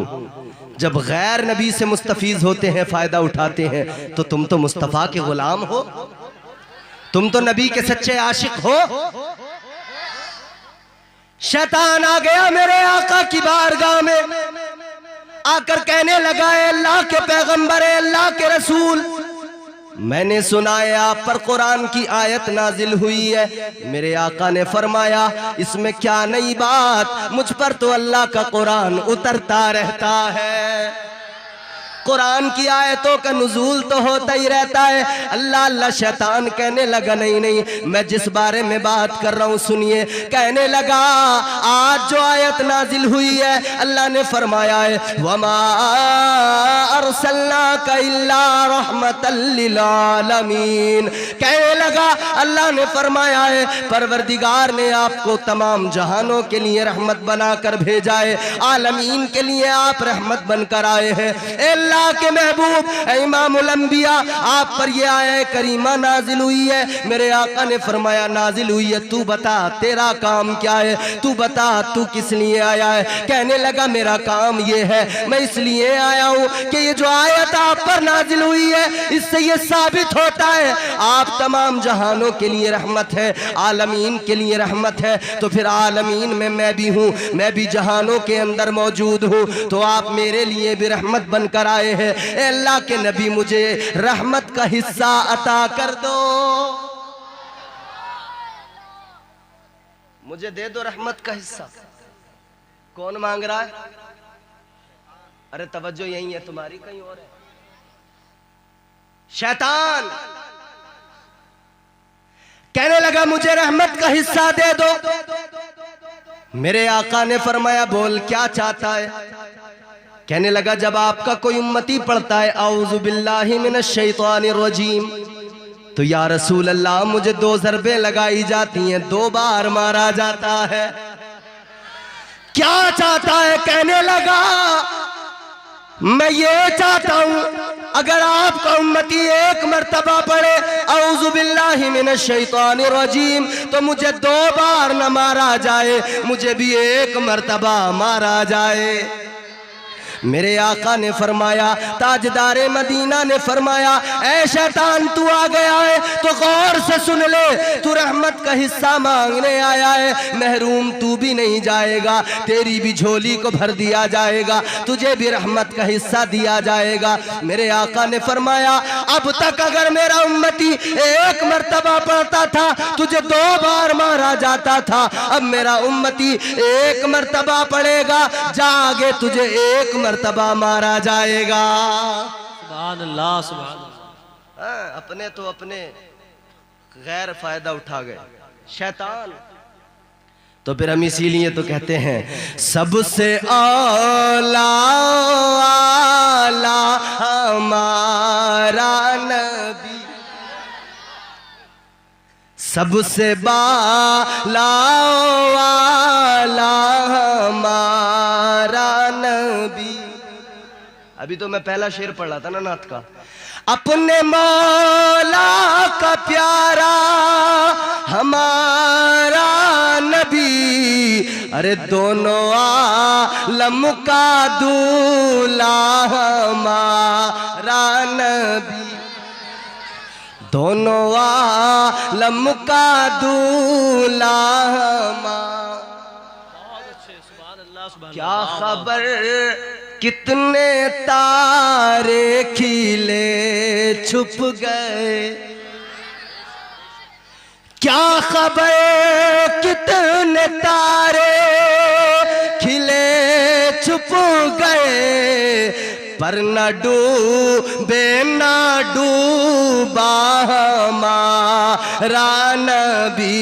जब गैर नबी से मुस्तफीज होते हैं फायदा उठाते हैं तो तुम तो मुस्तफ़ा के गुलाम हो, तुम तो नबी के सच्चे आशिक हो। शैतान आ गया मेरे आका की बारगाह में, आकर कहने लगा है अल्लाह के पैगंबर है, अल्लाह के रसूल, मैंने सुना है आप पर कुरान की आयत नाजिल हुई है। मेरे आका ने फरमाया इसमें क्या नई बात, मुझ पर तो अल्लाह का कुरान उतरता रहता है। कुरान की आयतों का नुज़ूल तो होता ही रहता है। अल्लाह अल्लाह। शैतान कहने लगा नहीं नहीं, मैं जिस बारे में बात कर रहा हूँ सुनिए। कहने लगा आज जो आयत नाजिल हुई है अल्लाह ने फरमाया है वमा अरसलनाका इल्ला रहमतल लिल आलमीन। कहने लगा अल्लाह ने फरमाया है परवरदिगार ने आपको तमाम जहानों के लिए रहमत बनाकर भेजा है, आलमीन के लिए आप रहमत बनकर आए हैं। अल्लाह के महबूब इमामुल अंबिया, आप पर ये आया करीमा नाजिल हुई है। मेरे आका ने फरमाया नाजिल हुई है, तू बता तेरा काम क्या है, तू बता तू किस लिए आया है। कहने लगा मेरा काम ये है, मैं इसलिए आया हूँ कि ये जो आयत आप पर नाजिल हुई है इससे ये साबित होता है आप तमाम जहानों के लिए रहमत है, आलमीन के लिए रहमत है। तो फिर आलमीन में मैं भी हूँ, मैं भी जहानों के अंदर मौजूद हूँ, तो आप मेरे लिए भी रहमत बनकर आए हैं। ए अल्लाह के नबी मुझे रहमत का हिस्सा अता कर दो, मुझे दे दो रहमत का हिस्सा। कौन मांग रहा है? अरे तवज्जो यही है तुम्हारी, कहीं और है। शैतान कहने लगा मुझे रहमत का हिस्सा दे दो। मेरे आका ने फरमाया बोल क्या चाहता है। कहने लगा जब आपका कोई उम्मती पढ़ता है औज़ु बिल्लाहि मिनश शैतानिर रजीम, तो या रसूल अल्लाह मुझे 2 ज़रबें लगाई जाती हैं, 2 बार मारा जाता है। क्या चाहता है? कहने लगा मैं ये चाहता हूं अगर आपका उम्मती 1 मर्तबा पढ़े औज़ु बिल्लाहि मिनश शैतानिर रजीम तो मुझे 2 बार न मारा जाए, मुझे भी 1 मर्तबा मारा जाए। मेरे आका ने फरमाया, ताजदारे मदीना ने फरमाया ऐ शैतान तू आ गया है तो गौर से सुन ले, तू रहमत का हिस्सा मांगने आया है, महरूम तू भी नहीं जाएगा, तेरी भी झोली को भर दिया जाएगा, तुझे भी रहमत का हिस्सा दिया जाएगा। मेरे आका ने फरमाया अब तक अगर मेरा उम्मती 1 मर्तबा पढ़ता था तुझे 2 बार मारा जाता था, अब मेरा उम्मती 1 मर्तबा पढ़ेगा, जागे तुझे 1 मर्तबा मारा जाएगा। सुभान अल्लाह, सुभान अल्लाह। अपने तो अपने गैर फायदा उठा गए शैतान। तो फिर हम इसीलिए तो कहते हैं सबसे आला आला हमारा नबी, सबसे बाला वाला हमारा नबी। अभी तो मैं पहला शेर पढ़ रहा था ना नात का, अपने मौला का प्यारा हमारा नबी, अरे दोनों आलम का दूल्हा हमारा नबी, दोनों आलम का दूल्हा हमारा। क्या खबर कितने तारे खिले छुप गए, क्या खबर कितने तारे खिले छुप गए, पर न डूबे न डूबा हमारा नबी,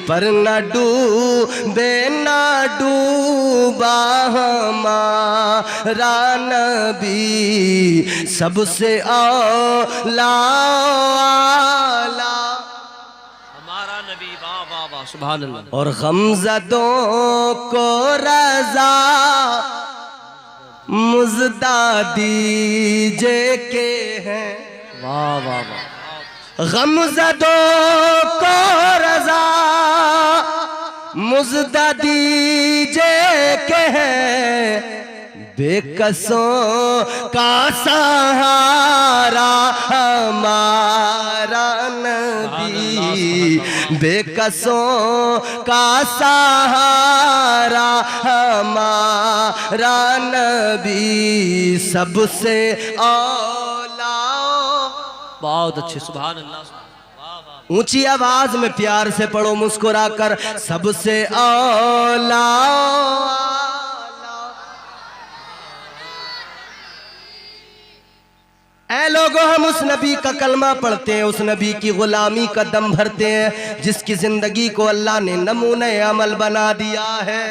पर न डूबे न डूबा हमारा नबी, सबसे औला हमारा नबी। वाह वाह वाह, सुभान अल्लाह। और गमज़दों को रज़ा मुज़दा दीजे के हैं, वाह वाह वाह। गमज़दों को रज़ा मुज़दा दीजे के हैं, बेकसों का सहारा हमारा नबी, बेकसों का सहारा हमारा नबी, सबसे औला। बहुत अच्छे, सुभान अल्लाह। ऊंची आवाज में प्यार से पढ़ो मुस्कुराकर, सबसे औला। ऐ लोगों हम उस नबी का कलमा पढ़ते हैं, उस नबी की गुलामी का दम भरते हैं जिसकी जिंदगी को अल्लाह ने नमूने अमल बना दिया है।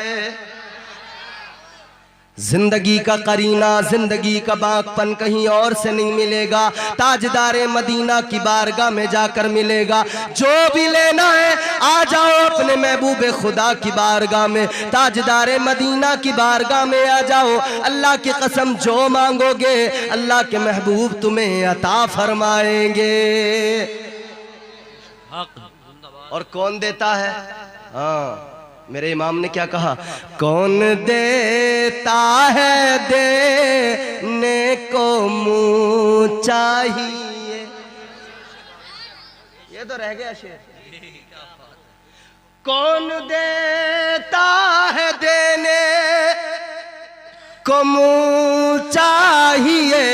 जिंदगी का करीना, जिंदगी का बागपन कहीं और से नहीं मिलेगा, ताजदारे मदीना की बारगाह में जाकर मिलेगा। जो भी लेना है आ जाओ अपने महबूब खुदा की बारगाह में, ताजदारे मदीना की बारगाह में आ जाओ। अल्लाह की कसम जो मांगोगे अल्लाह के महबूब तुम्हें अता फरमाएंगे। और कौन देता है? हाँ, मेरे इमाम ने क्या कहा? कौन देता है देने को मुँह चाहिए। ये तो रह गया शेर। कौन देता है देने को मुँह चाहिए,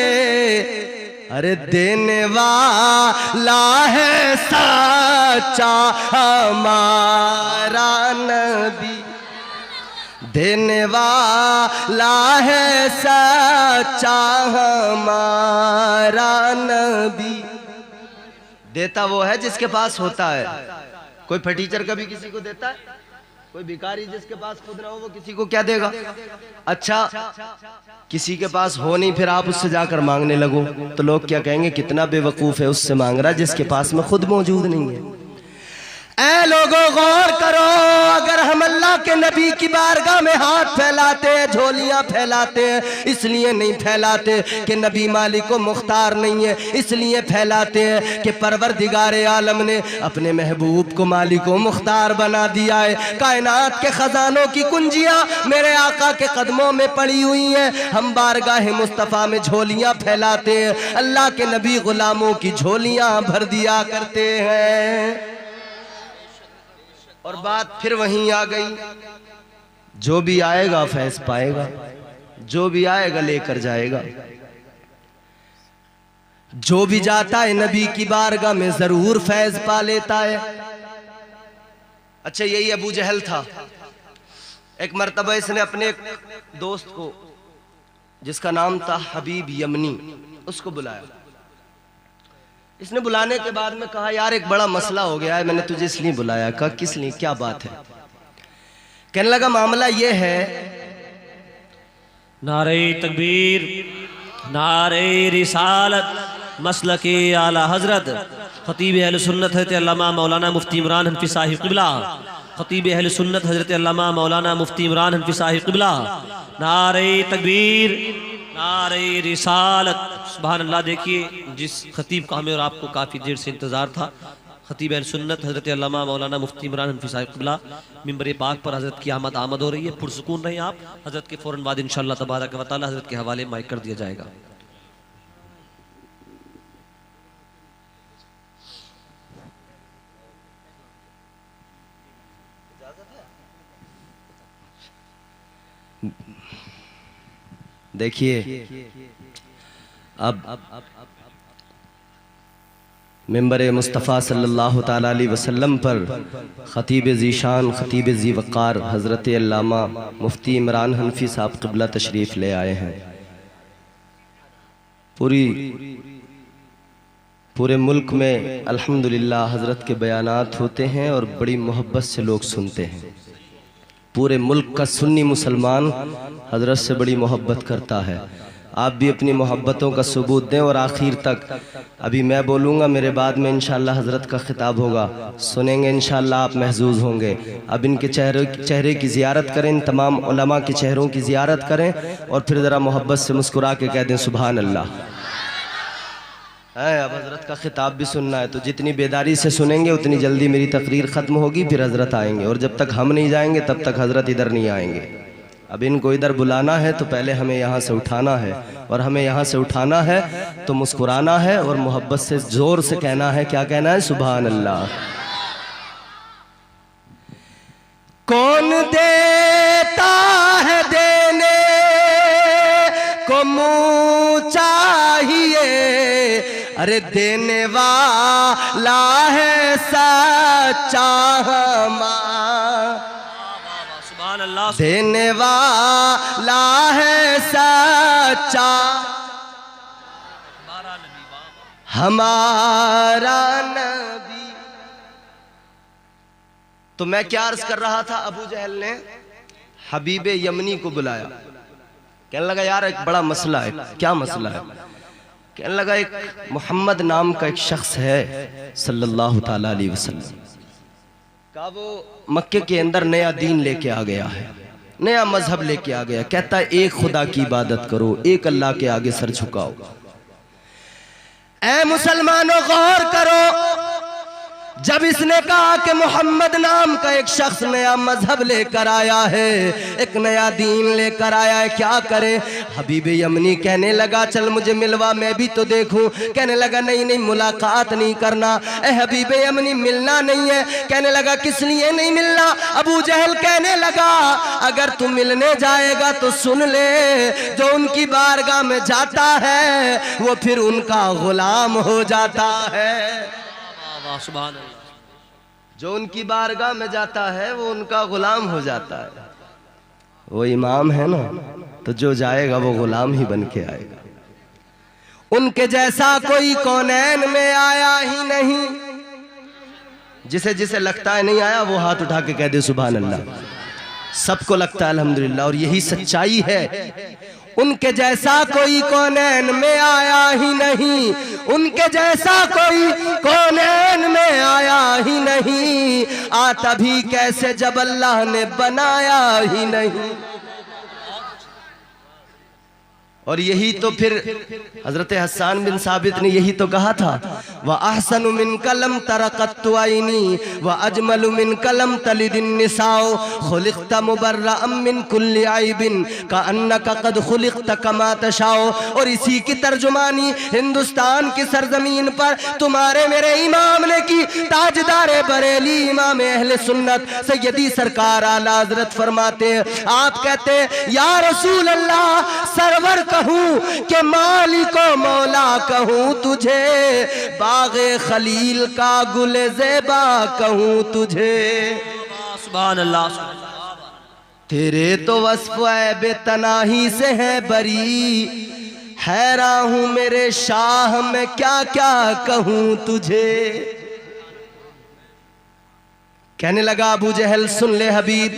अरे देने वाला है सच्चा हमारा नबी, देने वाला है सच्चा हमारा नबी। देता वो है जिसके पास होता है। कोई फटीचर कभी किसी को देता है? कोई भिखारी जिसके पास खुद ना हो वो किसी को क्या देगा? अच्छा, किसी के पास हो नहीं फिर आप उससे जाकर मांगने लगो तो लोग क्या कहेंगे? कितना बेवकूफ है, उससे मांग रहा जिसके पास में खुद मौजूद नहीं है। ऐ लोगों गौर करो, अगर हम अल्लाह के नबी की बारगाह में हाथ फैलाते हैं, झोलियां फैलाते हैं, इसलिए नहीं फैलाते कि नबी मालिक को मुख्तार नहीं है, इसलिए फैलाते हैं कि परवरदिगार आलम ने अपने महबूब को मालिक को मुख्तार बना दिया है। कायनात के खजानों की कुंजियां मेरे आका के कदमों में पड़ी हुई हैं। हम बारगाह मुस्तफ़ा में झोलियां फैलाते हैं, अल्लाह के नबी गुलामों की झोलियां भर दिया करते हैं। और बात फिर वहीं आ गई, जो भी आएगा फैज़ पाएगा, जो भी आएगा लेकर जाएगा। जो भी जाता है नबी की बारगाह में जरूर फैज़ पा लेता है। अच्छा, यही अबू जहल था। एक मर्तबा इसने अपने एक दोस्त को जिसका नाम था हबीब यमनी, उसको बुलाया। इसने बुलाने के बाद में कहा, यार एक बड़ा मसला हो गया है, मैंने तुझे इसलिए बुलाया। कहा किस लिए, क्या बात है? कहने लगा मामला ये है, नारे तकबीर, नारे रिसालत, मसलके आला हजरत खतीब अहले सुन्नत हज़रत अल्लामा मौलाना मुफ्ती इमरान हनफी साहिब क़िबला, खतीब अहले सुन्नत हज़रत अल्लामा मौलाना मुफ्ती इमरान हनफी साहिब क़िबला। नारे तकबीर, नारे रिसालत, सुभान अल्लाह। देखिए जिस खतीब का हमें और आपको काफ़ी देर से इंतज़ार था, खतीब अहले सुन्नत हज़रत अल्लामा मौलाना मुफ्ती इमरान हनफी साहिब क़िबला, मिंबर पाक पर हज़रत की आमद हो रही है। पुरसुकून रहें आप। हज़रत के फ़ौरन बाद इंशाअल्लाह तबारक व तआला हज़रत के हवाले माइक कर दिया जाएगा। देखिए अब मिंबर मुस्तफ़ा सल्लल्लाहु ताला अलैहि वसल्लम पर ख़तीब ज़ीशान, ख़तीब ज़ी वक़ार हज़रत अल्लामा मुफ्ती इमरान हनफी साहब क़िबला तशरीफ़ ले आए हैं। पूरे मुल्क में अल्हम्दुलिल्लाह हज़रत के बयानात होते हैं और बड़ी मोहब्बत से लोग सुनते हैं। पूरे मुल्क का सुन्नी मुसलमान हज़रत से बड़ी मोहब्बत करता है। आप भी अपनी मोहब्बतों का सबूत दें और आखिर तक। अभी मैं बोलूँगा, मेरे बाद में इंशाअल्लाह हज़रत का खिताब होगा, सुनेंगे, इंशाअल्लाह आप महजूज़ होंगे। अब इनके चेहरे की ज़ियारत करें, इन तमाम उलमा के चेहरों की ज़ियारत करें और फिर ज़रा मोहब्बत से मुस्कुरा के कह दें सुभान अल्लाह। अब हज़रत का खिताब भी सुनना है तो जितनी बेदारी से सुनेंगे उतनी जल्दी मेरी तकरीर ख़त्म होगी, फिर हज़रत आएंगे और जब तक हम नहीं जाएंगे तब तक हज़रत इधर नहीं आएंगे। अब इनको इधर बुलाना है तो पहले हमें यहाँ से उठाना है, और हमें यहाँ से उठाना है तो मुस्कुराना है और मोहब्बत से ज़ोर से कहना है। क्या कहना है? सुभान अल्लाह। कौन देता है देने को मुँह चाहिए, अरे देने वाला है सच्चा हमारा, देने वाला है सच्चा हमारा नबी। तो मैं क्या अर्ज कर रहा था, अबू जहल ने हबीब यमनी को बुलाया। कहने लगा यार एक बड़ा मसला है। क्या मसला है? कहने लगा एक मोहम्मद नाम का एक शख्स है सल्लल्लाहु ताला अलैहि वसल्लम का, वो मक्के के अंदर नया दीन लेके आ गया है, नया मजहब लेके आ गया। कहता है एक खुदा की इबादत करो, एक अल्लाह के आगे सर झुकाओ। ऐ मुसलमानों गौर करो, जब इसने कहा कि मोहम्मद नाम का एक शख्स नया मजहब लेकर आया है, एक नया दीन लेकर आया है, क्या करे? हबीब यमनी कहने लगा चल मुझे मिलवा, मैं भी तो देखूं। कहने लगा नहीं नहीं, मुलाकात नहीं करना। ए हबीब यमनी मिलना नहीं है। कहने लगा किस लिए नहीं मिलना? अबू जहल कहने लगा अगर तू मिलने जाएगा तो सुन ले, जो उनकी बारगाह में जाता है वो फिर उनका गुलाम हो जाता है। जो उनकी बारगाह में जाता है वो उनका गुलाम हो जाता है। वो इमाम है ना, तो जो जाएगा वो गुलाम ही बन के आएगा। उनके जैसा कोई कौनैन में आया ही नहीं। जिसे जिसे लगता है नहीं आया वो हाथ उठा के कह दे सुभान अल्लाह। सबको लगता है अल्हम्दुलिल्लाह, और यही सच्चाई है। उनके जैसा कोई कौनैन में आया ही नहीं, उनके जैसा कोई कौनैन में आया ही नहीं। आता भी कैसे जब अल्लाह ने बनाया ही नहीं। और यही तो फिर हजरत हसन बिन साबित ने यही तो कहा था, व अहसनु मिन कलम तरक़त्तु आइनी व अजमलु मिन कलम तलिदिन निसाओ खुलिक़्त मुबर्रअम मिन कुल्लि आइबिन कअन्नका क़द खुलिक़्त कमा तशाओ। और इसी की तर्जुमानी हिंदुस्तान की सरजमीन पर तुम्हारे मेरे इमाम ने की। ताजदार बरेली इमाम अहले सुन्नत सैयदी सरकार आला हज़रत फरमाते हैं, आप कहते हैं या रसूल अल्लाह सरवर कहूं के मालिको मौला कहूं तुझे, बागे खलील का गुले ज़ेबा कहूं तुझे। सुभान अल्लाह। तेरे तो वस्फ़ बेतनाही से है बरी, हैरान हूं मेरे शाह मैं क्या क्या कहूं तुझे। कहने लगा अबू जहल सुन ले हबीब,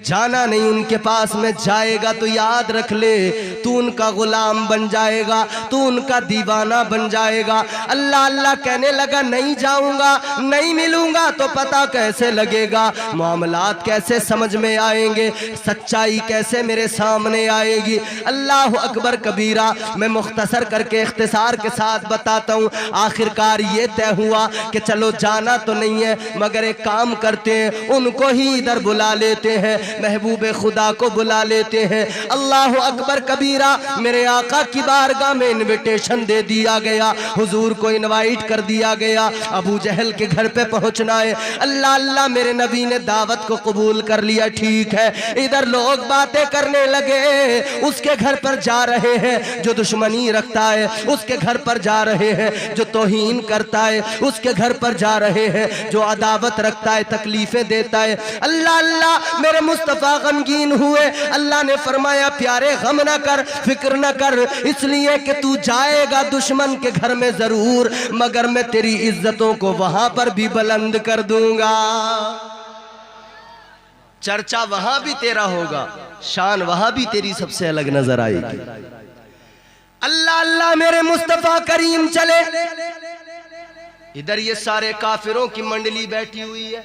जाना नहीं उनके पास में, जाएगा तो याद रख ले तू उनका गुलाम बन जाएगा, तू उनका दीवाना बन जाएगा। अल्लाह अल्लाह कहने लगा नहीं जाऊंगा, नहीं मिलूंगा तो पता कैसे लगेगा, मामलात कैसे समझ में आएंगे, सच्चाई कैसे मेरे सामने आएगी। अल्लाह अकबर कबीरा। मैं मुख्तसर करके इख्तिसार के साथ बताता हूँ। आखिरकार ये तय हुआ कि चलो जाना तो नहीं है, मगर एक काम करते हैं, उनको ही इधर बुला लेते हैं, महबूब खुदा को बुला लेते हैं। अल्लाह अकबर कबीरा। मेरे आका की बारगाह में इनविटेशन दे दिया गया, हुजूर को इनवाइट कर दिया गया। अबू जहल के घर पे पहुंचना है। अल्लाह अल्लाह मेरे नबी ने दावत को कबूल कर लिया, ठीक है। इधर लोग बातें करने लगे, उसके घर पर जा रहे हैं जो दुश्मनी रखता है, उसके घर पर जा रहे हैं जो तौहीन करता है, उसके घर पर जा रहे हैं जो अदावत रखता है, तकलीफें देता है। अल्लाह अल्लाह मेरे मुस्तफ़ा गमगीन हुए। अल्लाह ने फरमाया प्यारे गम न कर, फिक्र न कर, इसलिए कि तू जाएगा दुश्मन के घर में जरूर, मगर मैं तेरी इज्जतों को वहां पर भी बुलंद कर दूंगा। चर्चा वहां भी तेरा होगा, शान वहां भी तेरी सबसे अलग नजर आएगी। अल्लाह अल्लाह मेरे मुस्तफ़ा करीम चले। इधर ये सारे काफिरों की मंडली बैठी हुई है,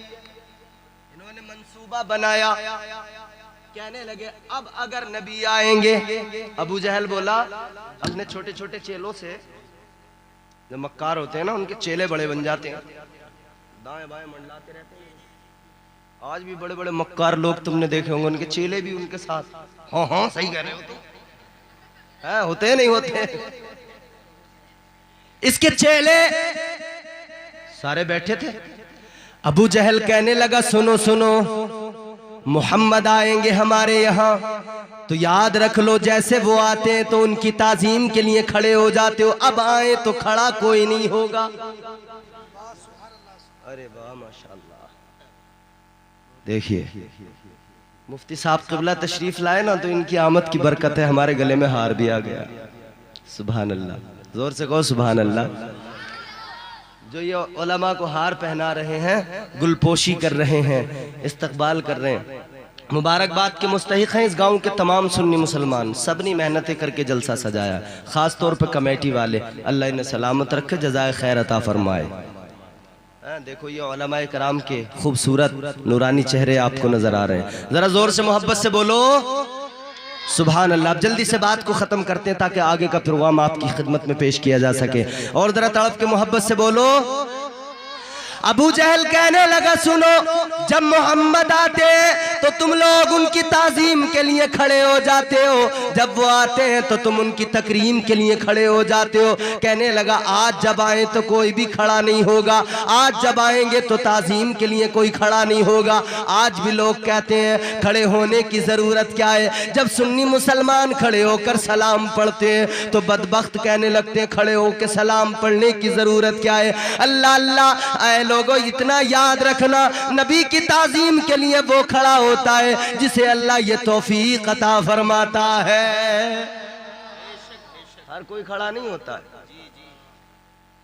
इन्होंने मंसूबा बनाया, कहने लगे अब अगर नबी आएंगे। अबू जहल बोला अपने छोटे छोटे चेलों से, जो मक्कार होते हैं ना उनके चेले बड़े बन जाते हैं, दाएं बाएं मंडलाते रहते हैं। आज भी बड़े बड़े मक्कार लोग तुमने देखे होंगे, उनके चेले भी उनके साथ। हाँ हाँ सही कह रहे हो तुम, है होते नहीं होते। इसके चेले सारे बैठे थे। अबू जहल कहने लगा सुनो सुनो, मोहम्मद आएंगे हमारे यहाँ तो याद रख लो, जैसे वो आते हैं तो उनकी ताजीम के लिए खड़े हो जाते हो, अब आए तो खड़ा कोई नहीं होगा। अरे वाह माशाल्लाह। देखिए मुफ्ती साहब क़िबला तशरीफ लाए ना, तो इनकी आमद की बरकत है, हमारे गले में हार भी आ गया। सुभान अल्लाह, जोर से कहो सुभान अल्लाह। जो ये उलमा को हार पहना रहे हैं, गुलपोशी कर रहे हैं, इस्तकबाल कर रहे हैं, मुबारकबाद के मुस्तहिक हैं इस गांव के तमाम सुन्नी मुसलमान, सबने मेहनतें करके जलसा सजाया, ख़ास तौर पर कमेटी वाले, अल्लाह इन्हें सलामत रखे, जज़ाए खैर अता फरमाए। देखो ये उलमाए कराम के खूबसूरत नूरानी चेहरे आपको नजर आ रहे हैं, जरा जोर से मोहब्बत से बोलो सुभान अल्लाह। अब जल्दी से बात को ख़त्म करते हैं ताकि आगे का प्रोग्राम आपकी खिदमत में पेश किया जा सके, और जरा तड़प के मोहब्बत से बोलो। अबू जहल कहने लगा सुनो, जब मोहम्मद आते तो तुम लोग उनकी ताजीम के लिए खड़े हो जाते हो, जब वो आते हैं तो तुम उनकी तकरीम के लिए खड़े हो जाते हो। कहने लगा आज जब आए तो कोई भी खड़ा नहीं होगा, आज जब आएंगे तो ताजीम के लिए कोई खड़ा नहीं होगा। आज भी लोग कहते हैं खड़े होने की ज़रूरत क्या है, जब सुन्नी मुसलमान खड़े होकर सलाम पढ़ते हैं तो बदबख्त कहने लगते हैं खड़े होकर सलाम पढ़ने की ज़रूरत क्या है। अल्लाह अल्लाह लोगों इतना याद रखना, नबी की ताजीम के लिए वो खड़ा होता है जिसे अल्लाह ये तौफीक अता फरमाता है, हर कोई खड़ा नहीं होता है।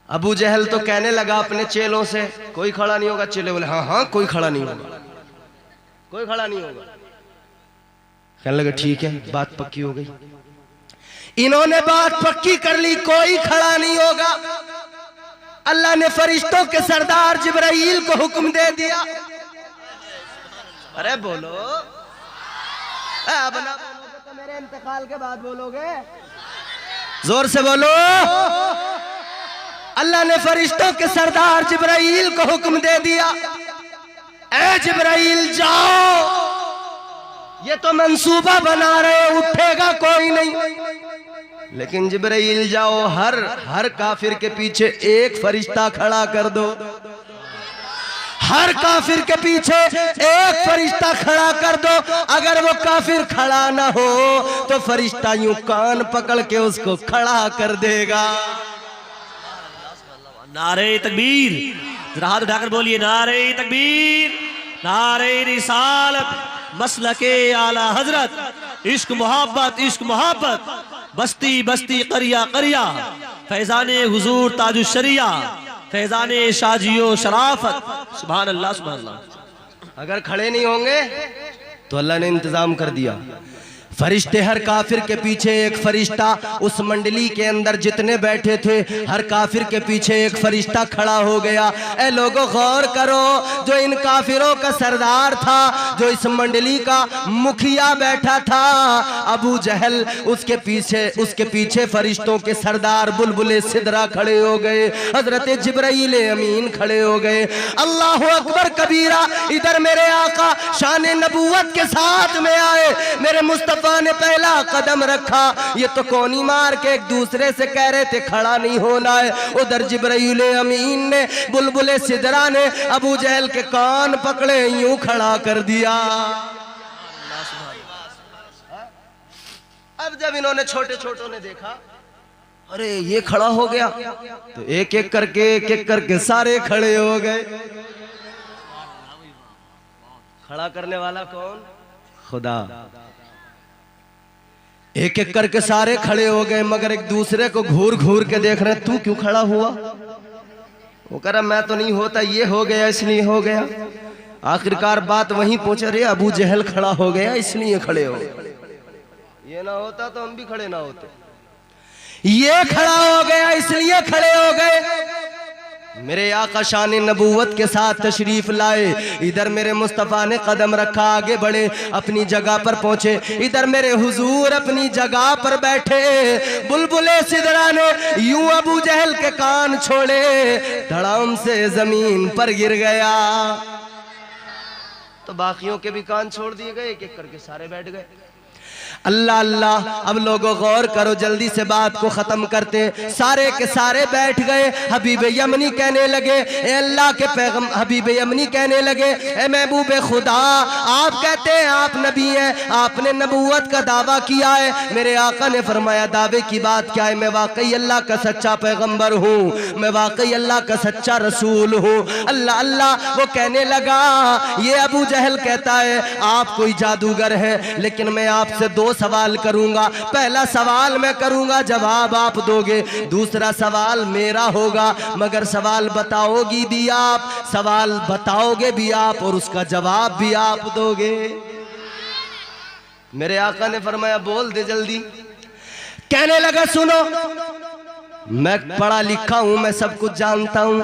अबू जहल तो कहने लगा अपने चेलों से कोई खड़ा नहीं होगा, चेले बोले हाँ हाँ कोई खड़ा नहीं होगा, कोई खड़ा नहीं होगा। कहने लगा ठीक है, बात पक्की हो गई। इन्होंने बात पक्की कर ली, कोई खड़ा नहीं होगा। अल्लाह ने फरिश्तों के सरदार जिब्राइल को हुक्म दे दिया। अरे बोलो, अब ना बोलोगे तो मेरे इंतकाल के बाद बोलोगे, जोर से बोलो। अल्लाह ने फरिश्तों के सरदार जिब्राइल को हुक्म दे दिया, ए जिब्राइल जाओ, ये तो मंसूबा बना रहे, उठेगा कोई नहीं। लेकिन जिब्राइल जाओ, हर काफिर के पीछे एक फरिश्ता खड़ा कर दो, हर काफिर के पीछे एक फरिश्ता खड़ा कर दो। अगर वो काफिर खड़ा ना हो तो फरिश्ता यूं कान पकड़ के उसको खड़ा कर देगा। नारे तकबीर, जरा हाथ उठाकर बोलिए नारे तकबीर, नारे रिसालत, मसलके आला हजरत, इश्क मोहब्बत, इश्क मोहब्बत, बस्ती बस्ती करिया करिया, फैजाने हुजूर ताजु शरिया, फैजाने शाजियो शराफत। सुभान अल्लाह सुभान अल्लाह। अगर खड़े नहीं होंगे तो अल्लाह ने इंतजाम कर दिया, फरिश्ते हर काफिर के पीछे एक फरिश्ता, उस मंडली के अंदर जितने बैठे थे हर काफिर के पीछे एक फरिश्ता खड़ा हो गया। ए लोगों गौर करो, जो इन काफिरों का सरदार था, जो इस मंडली का मुखिया बैठा था अबू जहल, उसके पीछे फरिश्तों के सरदार बुलबुले सिदरा खड़े हो गए, हजरत जिब्राइल अमीन खड़े हो गए। अल्लाह अकबर कबीरा। इधर मेरे आका शान नबूवत के साथ में आए, मेरे मुस्तफा ने पहला कदम रखा। ये तो कोनी मार के एक दूसरे से कह रहे थे खड़ा नहीं होना है। उधर जिब्राइल अमीन ने, बुलबुले सिदरा ने अबू जहल के कान पकड़े, यूं खड़ा कर दिया। अब जब इन्होंने छोटे छोटों ने देखा अरे ये खड़ा हो गया, तो एक एक करके सारे खड़े हो गए। खड़ा करने वाला कौन? खुदा। एक एक करके सारे खड़े हो गए, मगर एक दूसरे को घूर घूर के देख रहे, तू क्यों खड़ा हुआ? वो कह रहा मैं तो नहीं होता, ये हो गया इसलिए हो गया। आखिरकार बात वहीं पहुंचे, रे अबू जहल खड़ा हो गया इसलिए खड़े हो। ये ना होता तो हम भी खड़े ना होते, ये खड़ा हो गया इसलिए खड़े हो गए। मेरे आका शान नबूवत के साथ तशरीफ लाए। इधर मेरे मुस्तफ़ा ने कदम रखा, आगे बढ़े, अपनी जगह पर पहुंचे। इधर मेरे हुजूर अपनी जगह पर बैठे। बुलबुले सिदरा ने यूं अबू जहल के कान छोड़े, धड़ाम से जमीन पर गिर गया। तो बाकियों के भी कान छोड़ दिए गए, एक एक करके सारे बैठ गए। अल्लाह अल्लाह। अब लोगों गौर करो, जल्दी से बात को खत्म करते। सारे के सारे बैठ गए। हबीब यमनी कहने लगे, ए अल्लाह के पैगम, हबीब यमनी कहने लगे, ए महबूब खुदा, आप कहते हैं आप नबी हैं, आपने नबूवत का दावा किया है। मेरे आका ने फरमाया दावे की बात क्या है, मैं वाकई अल्लाह का सच्चा पैगम्बर हूँ, मैं वाकई अल्लाह का सच्चा रसूल हूँ। अल्लाह अल्लाह। वो कहने लगा, ये अबू जहल कहता है आप कोई जादूगर हैं, लेकिन मैं आपसे दो सवाल करूंगा। पहला सवाल मैं करूंगा, जवाब आप दोगे। दूसरा सवाल मेरा होगा, मगर सवाल बताओगी भी आप, सवाल बताओगे भी आप, और उसका जवाब भी आप दोगे। मेरे आका ने फरमाया बोल दे जल्दी। कहने लगा सुनो, मैं पढ़ा लिखा हूं, मैं सब कुछ जानता हूं।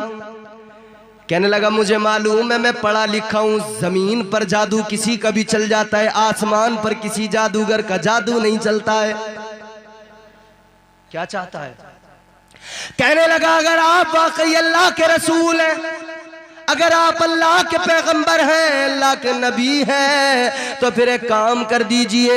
कहने लगा मुझे मालूम है, मैं पढ़ा लिखा हूं, जमीन पर जादू किसी का भी चल जाता है, आसमान पर किसी जादूगर का जादू नहीं चलता है। क्या चाहता है? कहने लगा अगर आप वाकई अल्लाह के रसूल हैं, अगर आप अल्लाह के पैगंबर हैं, अल्लाह के नबी हैं, तो फिर एक काम कर दीजिए,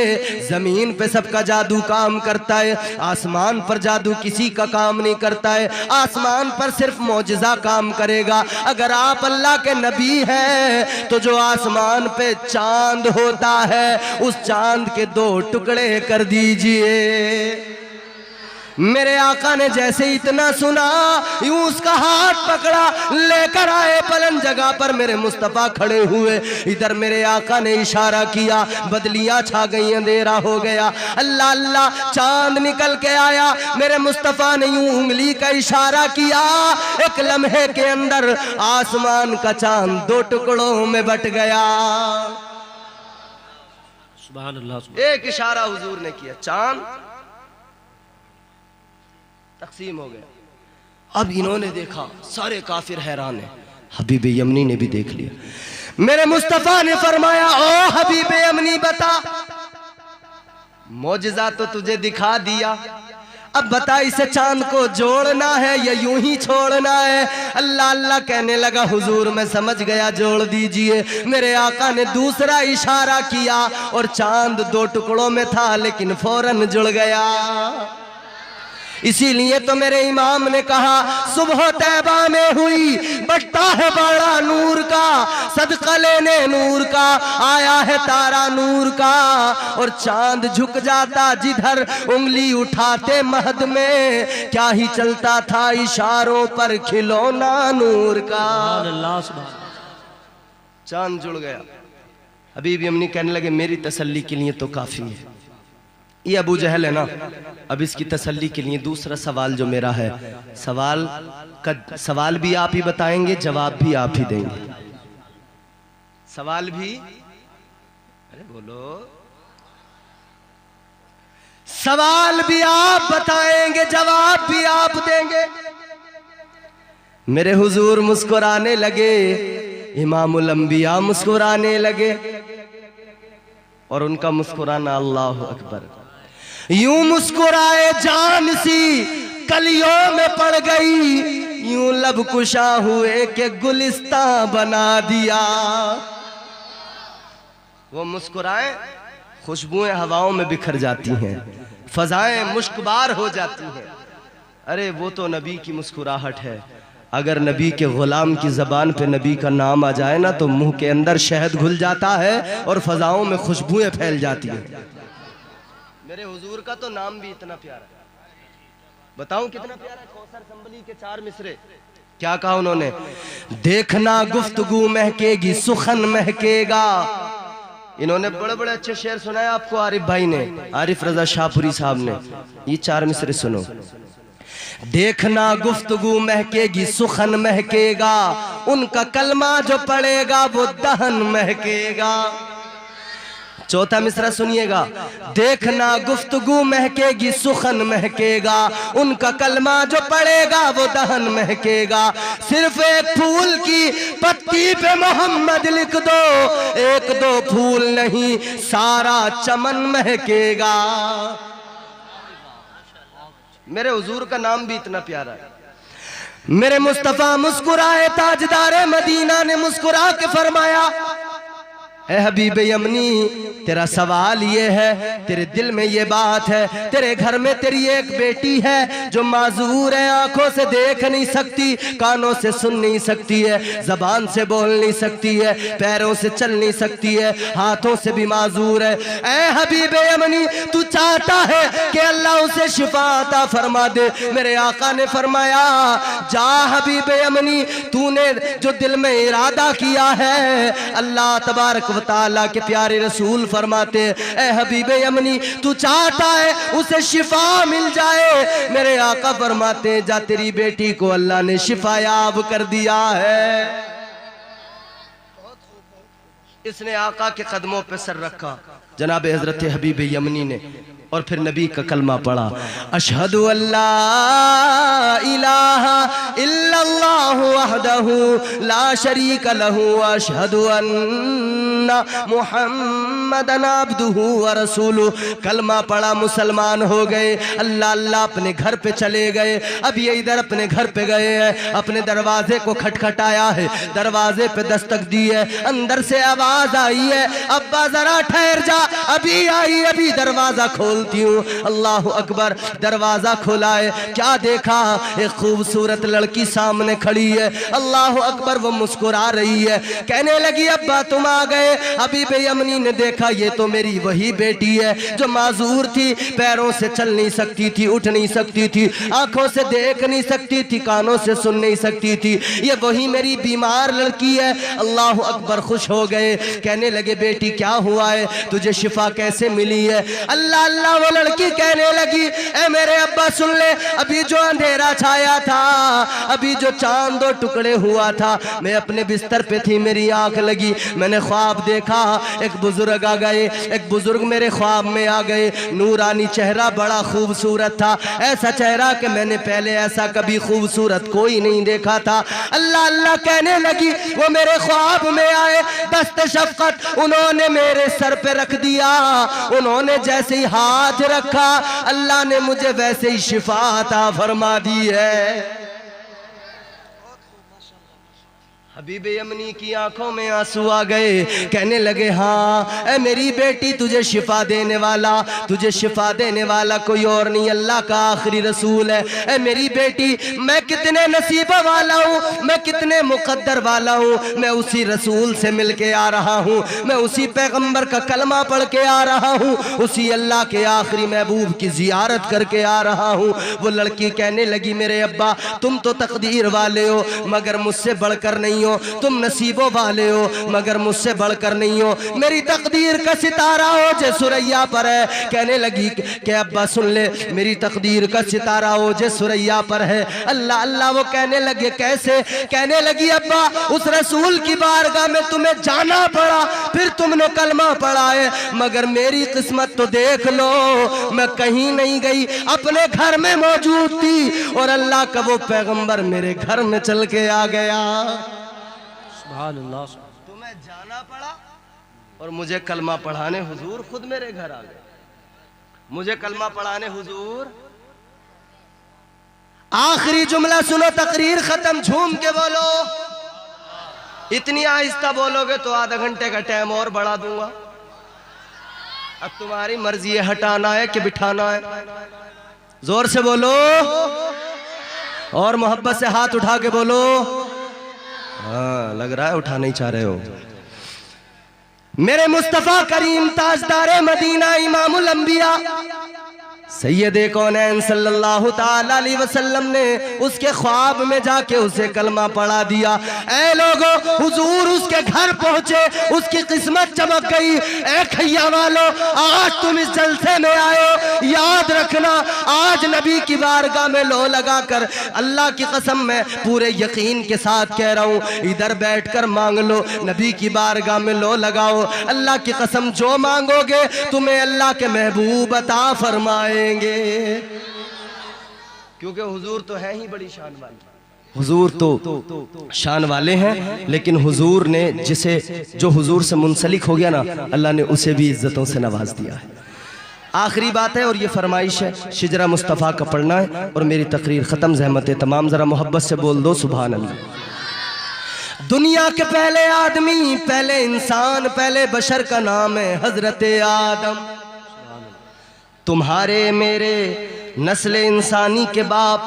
जमीन पे सबका जादू काम करता है, आसमान पर जादू किसी का काम नहीं करता है, आसमान पर सिर्फ मौजज़ा काम करेगा। अगर आप अल्लाह के नबी हैं तो जो आसमान पे चांद होता है उस चांद के 2 टुकड़े कर दीजिए। मेरे आका ने जैसे इतना सुना, यूं उसका हाथ पकड़ा, लेकर आए पलंग जगह पर, मेरे मुस्तफ़ा खड़े हुए। इधर मेरे आका ने इशारा किया, बदलियां छा गई, अंधेरा हो गया। अल्लाह अल्लाह, चांद निकल के आया। मेरे मुस्तफ़ा ने यूं उंगली का इशारा किया, एक लम्हे के अंदर आसमान का चांद 2 टुकड़ों में बट गया। सुभान अल्लाह। एक इशारा हुजूर ने किया, चांद तकसीम हो गया। अब इन्होंने देखा, सारे काफिर हैरान हैं। हबीब यमनी ने भी देख लिया। मेरे मुस्तफा ने फरमाया ओ हबीब यमनी बता, मौजज़ा तो तुझे दिखा दिया, अब बता इसे चांद को जोड़ना है या यूं ही छोड़ना है? अल्लाह अल्लाह कहने लगा। हुजूर मैं समझ गया, जोड़ दीजिए। मेरे आका ने दूसरा इशारा किया और चांद 2 टुकड़ों में था लेकिन फौरन जुड़ गया। इसीलिए तो मेरे इमाम ने कहा सुबह तैबा में हुई, बटता है बड़ा नूर का, सदका लेने नूर का, आया है तारा नूर का, और चांद झुक जाता जिधर उंगली उठाते महद में, क्या ही चलता था इशारों पर खिलौना नूर का। चांद जुड़ गया। हबीब यमनी कहने लगे मेरी तसल्ली के लिए तो काफी है। ये अबू जहल है ना, अब इसकी तसल्ली के लिए दूसरा सवाल जो मेरा है, सवाल भी आप ही बताएंगे, जवाब भी आप ही देंगे। सवाल भी, अरे बोलो, सवाल भी आप बताएंगे, जवाब भी आप देंगे। मेरे हुजूर मुस्कुराने लगे, इमामुल अंबिया मुस्कुराने लगे, और उनका मुस्कुराना अल्लाह अकबर। यूं मुस्कुराए जान सी कलियों में पड़ गई, यूं लब कुशा हुए के गुलिस्तां बना दिया। वो मुस्कुराए, खुशबुएं हवाओं में बिखर जाती हैं, फजाएं मुश्कबार हो जाती हैं। अरे वो तो नबी की मुस्कुराहट है। अगर नबी के गुलाम की ज़बान पे नबी का नाम आ जाए ना तो मुंह के अंदर शहद घुल जाता है और फजाओं में खुशबुएं फैल जाती हैं। मेरे हुजूर का तो नाम भी इतना प्यारा है, बताऊं कितना प्यारा है। कौसर संभली के 4 मिसरे, क्या कहा उन्होंने? देखना गुफ्तगू महकेगी, सुखन महकेगा। इन्होंने बड़े बड़े अच्छे शेर सुनाए आपको, आरिफ भाई ने, आरिफ रजा शाहपुरी साहब ने। ये 4 मिसरे सुनो। देखना गुफ्तगू महकेगी, सुखन महकेगा, उनका कलमा जो पड़ेगा वो दहन महकेगा। चौथा मिसरा सुनिएगा। देखना गुफ्तगू महकेगी, सुखन महकेगा, उनका कलमा जो पड़ेगा वो दहन महकेगा। सिर्फ एक फूल की पत्ती पे मोहम्मद लिख दो, 1-2 फूल नहीं सारा चमन महकेगा। मेरे हुजूर का नाम भी इतना प्यारा है। मेरे मुस्तफा मुस्कुराए, ताजदारे मदीना ने मुस्कुरा के फरमाया ए हबीब यमनी, तेरा सवाल ये है, तेरे दिल में ये बात है, तेरे घर में तेरी एक बेटी है जो माजूर है, आंखों से देख नहीं सकती, कानों से सुन नहीं सकती है, जबान से बोल नहीं सकती है, पैरों से चल नहीं सकती है, हाथों से भी माजूर है। ए हबीब यमनी, तू चाहता है कि अल्लाह उसे शिफा अता फरमा दे। मेरे आका ने फरमाया जा हबीब यमनी, तूने जो दिल में इरादा किया है, अल्लाह तबारक व तआला के प्यारे रसूल फरमाते ए हबीब यमनी, तू चाहता है उसे शिफा मिल जाए। मेरे आका फरमाते जा तेरी बेटी को अल्लाह ने शिफायाब कर दिया है। इसने आका के कदमों पे सर रखा, जनाब हजरत हबीब यमनी ने, और फिर नबी का कलमा पढ़ा, अशहदु अल्ला इलाहा इल्लल्लाहु वहदहु ला शरीका लहू अशहदु अन्ना मुहम्मदन अब्दुहु व रसूलुहु। कलमा पढ़ा, मुसलमान हो गए। अल्लाह अल्लाह अपने घर पे चले गए। अब ये इधर अपने घर पे गए हैं, अपने दरवाजे को खटखटाया है, दरवाजे पे दस्तक दी है, अंदर से आवाज आई है, अब्बा जरा ठहर जा, अभी आई, अभी दरवाजा खोलती हूँ। अल्लाह अकबर, दरवाजा खोला है, क्या देखा, एक खूबसूरत लड़की सामने खड़ी है। अल्लाह अकबर, वो मुस्कुरा रही है, कहने लगी अब्बा तुम आ गए। हबीब यमनी ने देखा ये तो मेरी वही बेटी है जो माजूर थी, पैरों से चल नहीं सकती थी, उठ नहीं सकती थी, आंखों से देख नहीं सकती थी, कानों से सुन नहीं सकती थी, ये वही मेरी बीमार लड़की है। अल्लाह अकबर, खुश हो गए, कहने लगे बेटी क्या हुआ है, तुझे शिफा कैसे मिली है। अल्लाह अल्लाह, वो लड़की कहने लगी, ए मेरे अब्बा सुन ले, अभी जो अंधेरा छाया था, अभी जो चांद दो टुकड़े हुआ था, मैं अपने बिस्तर पे थी, मेरी आंख लगी, मैंने ख्वाब देखा, एक बुजुर्ग आ गए, एक बुजुर्ग मेरे ख्वाब में आ गए, नूरानी चेहरा, बड़ा खूबसूरत था, ऐसा चेहरा कि मैंने पहले ऐसा कभी खूबसूरत कोई नहीं देखा था। अल्लाह अल्लाह कहने लगी, वो मेरे ख्वाब में आए, दस्त शफकत उन्होंने मेरे सर पे रख दिया, उन्होंने जैसे ही हाथ रखा, अल्लाह ने मुझे वैसे ही शिफा अता फरमा दी है। हबीब यमनी की आंखों में आंसू आ गए, कहने लगे हाँ ए मेरी बेटी, तुझे शिफा देने वाला, तुझे शिफा देने वाला कोई और नहीं, अल्लाह का आखिरी रसूल है। ए मेरी बेटी, मैं कितने नसीबा वाला हूँ, मैं कितने मुकद्दर वाला हूँ, मैं उसी रसूल से मिल के आ रहा हूँ, मैं उसी पैगंबर का कलमा पढ़ के आ रहा हूँ, उसी अल्लाह के आखिरी महबूब की जियारत करके आ रहा हूँ। वो लड़की कहने लगी, मेरे अब्बा तुम तो तकदीर वाले हो मगर मुझसे बढ़कर नहीं हो, तुम नसीबों वाले हो मगर मुझसे बढ़कर नहीं हो, मेरी तकदीर का सितारा हो जे सुरैया पर है। कहने लगी कि अब्बा सुन ले, मेरी तकदीर का सितारा हो जे सुरैया पर है। अल्लाह अल्लाह, वो कहने लगे कैसे, कहने लगी अब्बा उस रसूल की बारगाह में तुम्हें जाना पड़ा, फिर तुमने कलमा पढ़ा है, मगर मेरी किस्मत तो देख लो, मैं कहीं नहीं गई, अपने घर में मौजूद थी और अल्लाह का वो पैगंबर मेरे घर में चल के आ गया। तुम्हें जाना पड़ा और मुझे कलमा पढ़ाने हुजूर खुद मेरे घर आ गए, मुझे कलमा पढ़ाने हुजूर। आखिरी जुमला सुनो, तकरीर खत्म, झूम के बोलो, इतनी आहिस्ता बोलोगे तो आधा घंटे का टाइम और बढ़ा दूंगा। अब तुम्हारी मर्जी है, हटाना है कि बिठाना है। जोर से बोलो और मोहब्बत से हाथ उठा के बोलो। हाँ, लग रहा है उठा नहीं चाह रहे हो। मेरे मुस्तफा करीम ताजदारे मदीना इमामुल अंबिया सैयदे कौनैन सल्लल्लाहु ताला अलैहि वसल्लम ने उसके ख्वाब में जाके उसे कलमा पढ़ा दिया। ऐ लोगों, हुजूर उसके घर पहुंचे, उसकी किस्मत चमक गई। ऐ खैया वालों, आज तुम इस जलसे में आए, याद रखना आज नबी की बारगाह में लो लगाकर, अल्लाह की कसम मैं पूरे यकीन के साथ कह रहा हूँ, इधर बैठकर मांग लो, नबी की बारगाह में लो लगाओ, अल्लाह की कसम जो मांगोगे तुम्हें अल्लाह के महबूब अता फरमाए, क्योंकि हुजूर तो है ही बड़ी शान वाले, हुजूर तो शान वाले हैं, लेकिन हुजूर ने जिसे जो हुजूर से मुंसलिक हो गया ना, अल्लाह ने उसे भी इज्जतों से नवाज दिया है। आखिरी बात है और ये फरमाइश है, शिजरा मुस्तफ़ा का पढ़ना है और मेरी तकरीर ख़त्म। ज़हमत तमाम ज़रा मोहब्बत से बोल दो सुभान अल्लाह। दुनिया के पहले आदमी, पहले इंसान, पहले बशर का नाम है हजरत आदम। तुम्हारे मेरे नस्ल इंसानी के बाप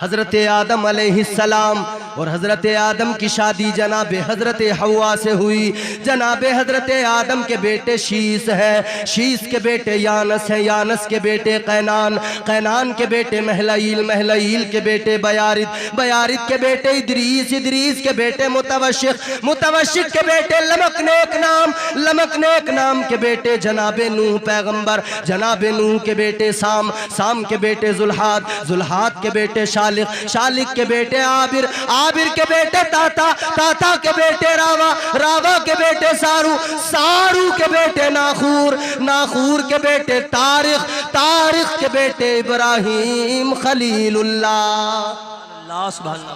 हजरत आदम अलैहिस्सलाम, और हजरत आदम की शादी जनाब हजरत हवा से हुई। जनाब हजरत आदम के बेटे शीस है, शीस के बेटे यानस है, यानस के बेटे कैनान, कैनान के बेटे महलईल, महलईल के बेटे बयारिद, बयारिद के बेटे इदरीस, इदरीस के बेटे मुतवशिक, मुतवशिक के बेटे लमकनेक नाम, लमकनेक नाम के बेटे जनाब नूह पैगंबर, जनाब नूह के बेटे साम, साम के बेटे जुल्हाद, जुल्हाद के बेटे शालिक, शालिक के बेटे आबिर, आबिर के बेटे ताता, ताता के बेटे रावा, रावा के बेटे सारू, सारू के बेटे नाखूर, नाखूर के बेटे तारिक, तारिक के बेटे इब्राहिम खलीलुल्लाह।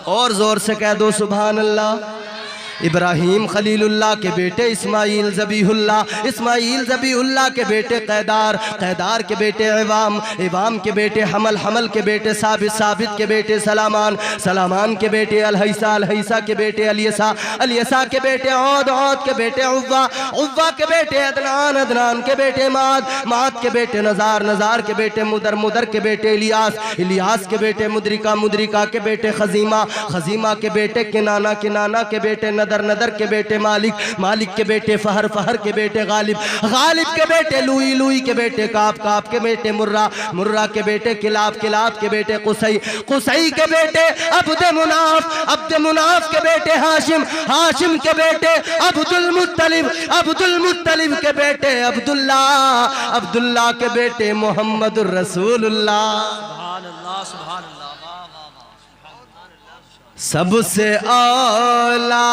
और जोर से कह दो सुभान अल्लाह। इब्राहिम खलीलुल्लाह के बेटे इस्माइल ज़बीहुल्लाह, इस्माइल ज़बीहुल्लाह के बेटे कैदार, कैदार के बेटे इवाम, इवाम के बेटे हमल, हमल के बेटे साबित, साबित के बेटे सलामान, सलामान के बेटे अलहैसा, अलहैसा के बेटे अलियसा, अलियसा के बेटे औद, औद के बेटे उव्वा, उव्वा के बेटे अदनान, अदनान के बेटे माद, माद के बेटे नज़ार, नज़ार के बेटे मुदर, मुदर के बेटे इलियास, इलियास के बेटे मुद्रिका, मुद्रिका के बेटे खजीमा, खजीमा के बेटे किनाना, किनाना के बेटे नदर, नदर के बेटे मालिक, मालिक के बेटे फहर, फहर के बेटे गालिब, गालिब के बेटे लुई, लुई के बेटे काब, काब के बेटे मुर्रा, मुर्रा के बेटे किलाब, किलाब के बेटे कुसई, कुसई के बेटे अब्द मुनाफ, अब्द मुनाफ के बेटे हाशिम, हाशिम के बेटे अब्दुल मुत्तलिब, अब्दुल मुत्तलिब के बेटे अब्दुल्ला, अब्दुल्ला के बेटे मोहम्मदुर रसूलुल्लाह। सुभान अल्लाह, सुभान अल्लाह। सबसे आला,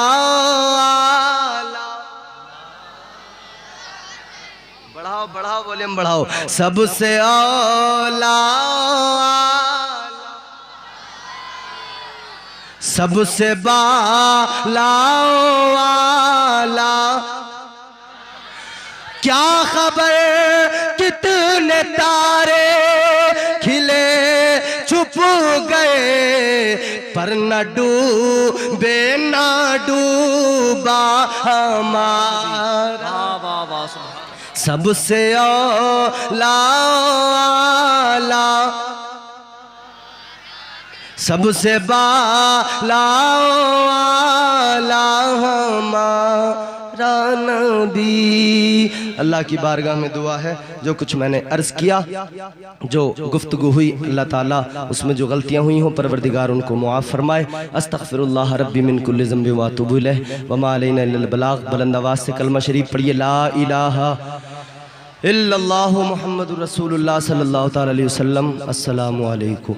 बढ़ाओ बढ़ाओ वॉल्यूम बढ़ाओ, सबसे आला, सबसे बाला वाला, क्या खबर कितने तारे खिले छुप गए, पर न डूबे न डूबा हमारा। सबसे औला, सबसे बाला हमारा नबी। अल्लाह की बारगाह में दुआ है, जो कुछ मैंने अर्ज़ किया, जो गुफ्तगू हुई, अल्लाह ताला उसमें जो गलतियाँ हुई हों परवरदिगार उनको मुआफ़ फरमाए। अस्तग़फ़िरुल्लाह रब्बी मिन कुल्लि ज़ंबि व अतूबु इलैह व मा अलैना इल्लल बलाग़। बुलंद आवाज़ से कलमा शरीफ पढ़िए, ला इलाहा इल्लल्लाहु मुहम्मदुर रसूलुल्लाह सल्लल्लाहु तआला अलैहि वसल्लम। अस्सलामु अलैकुम।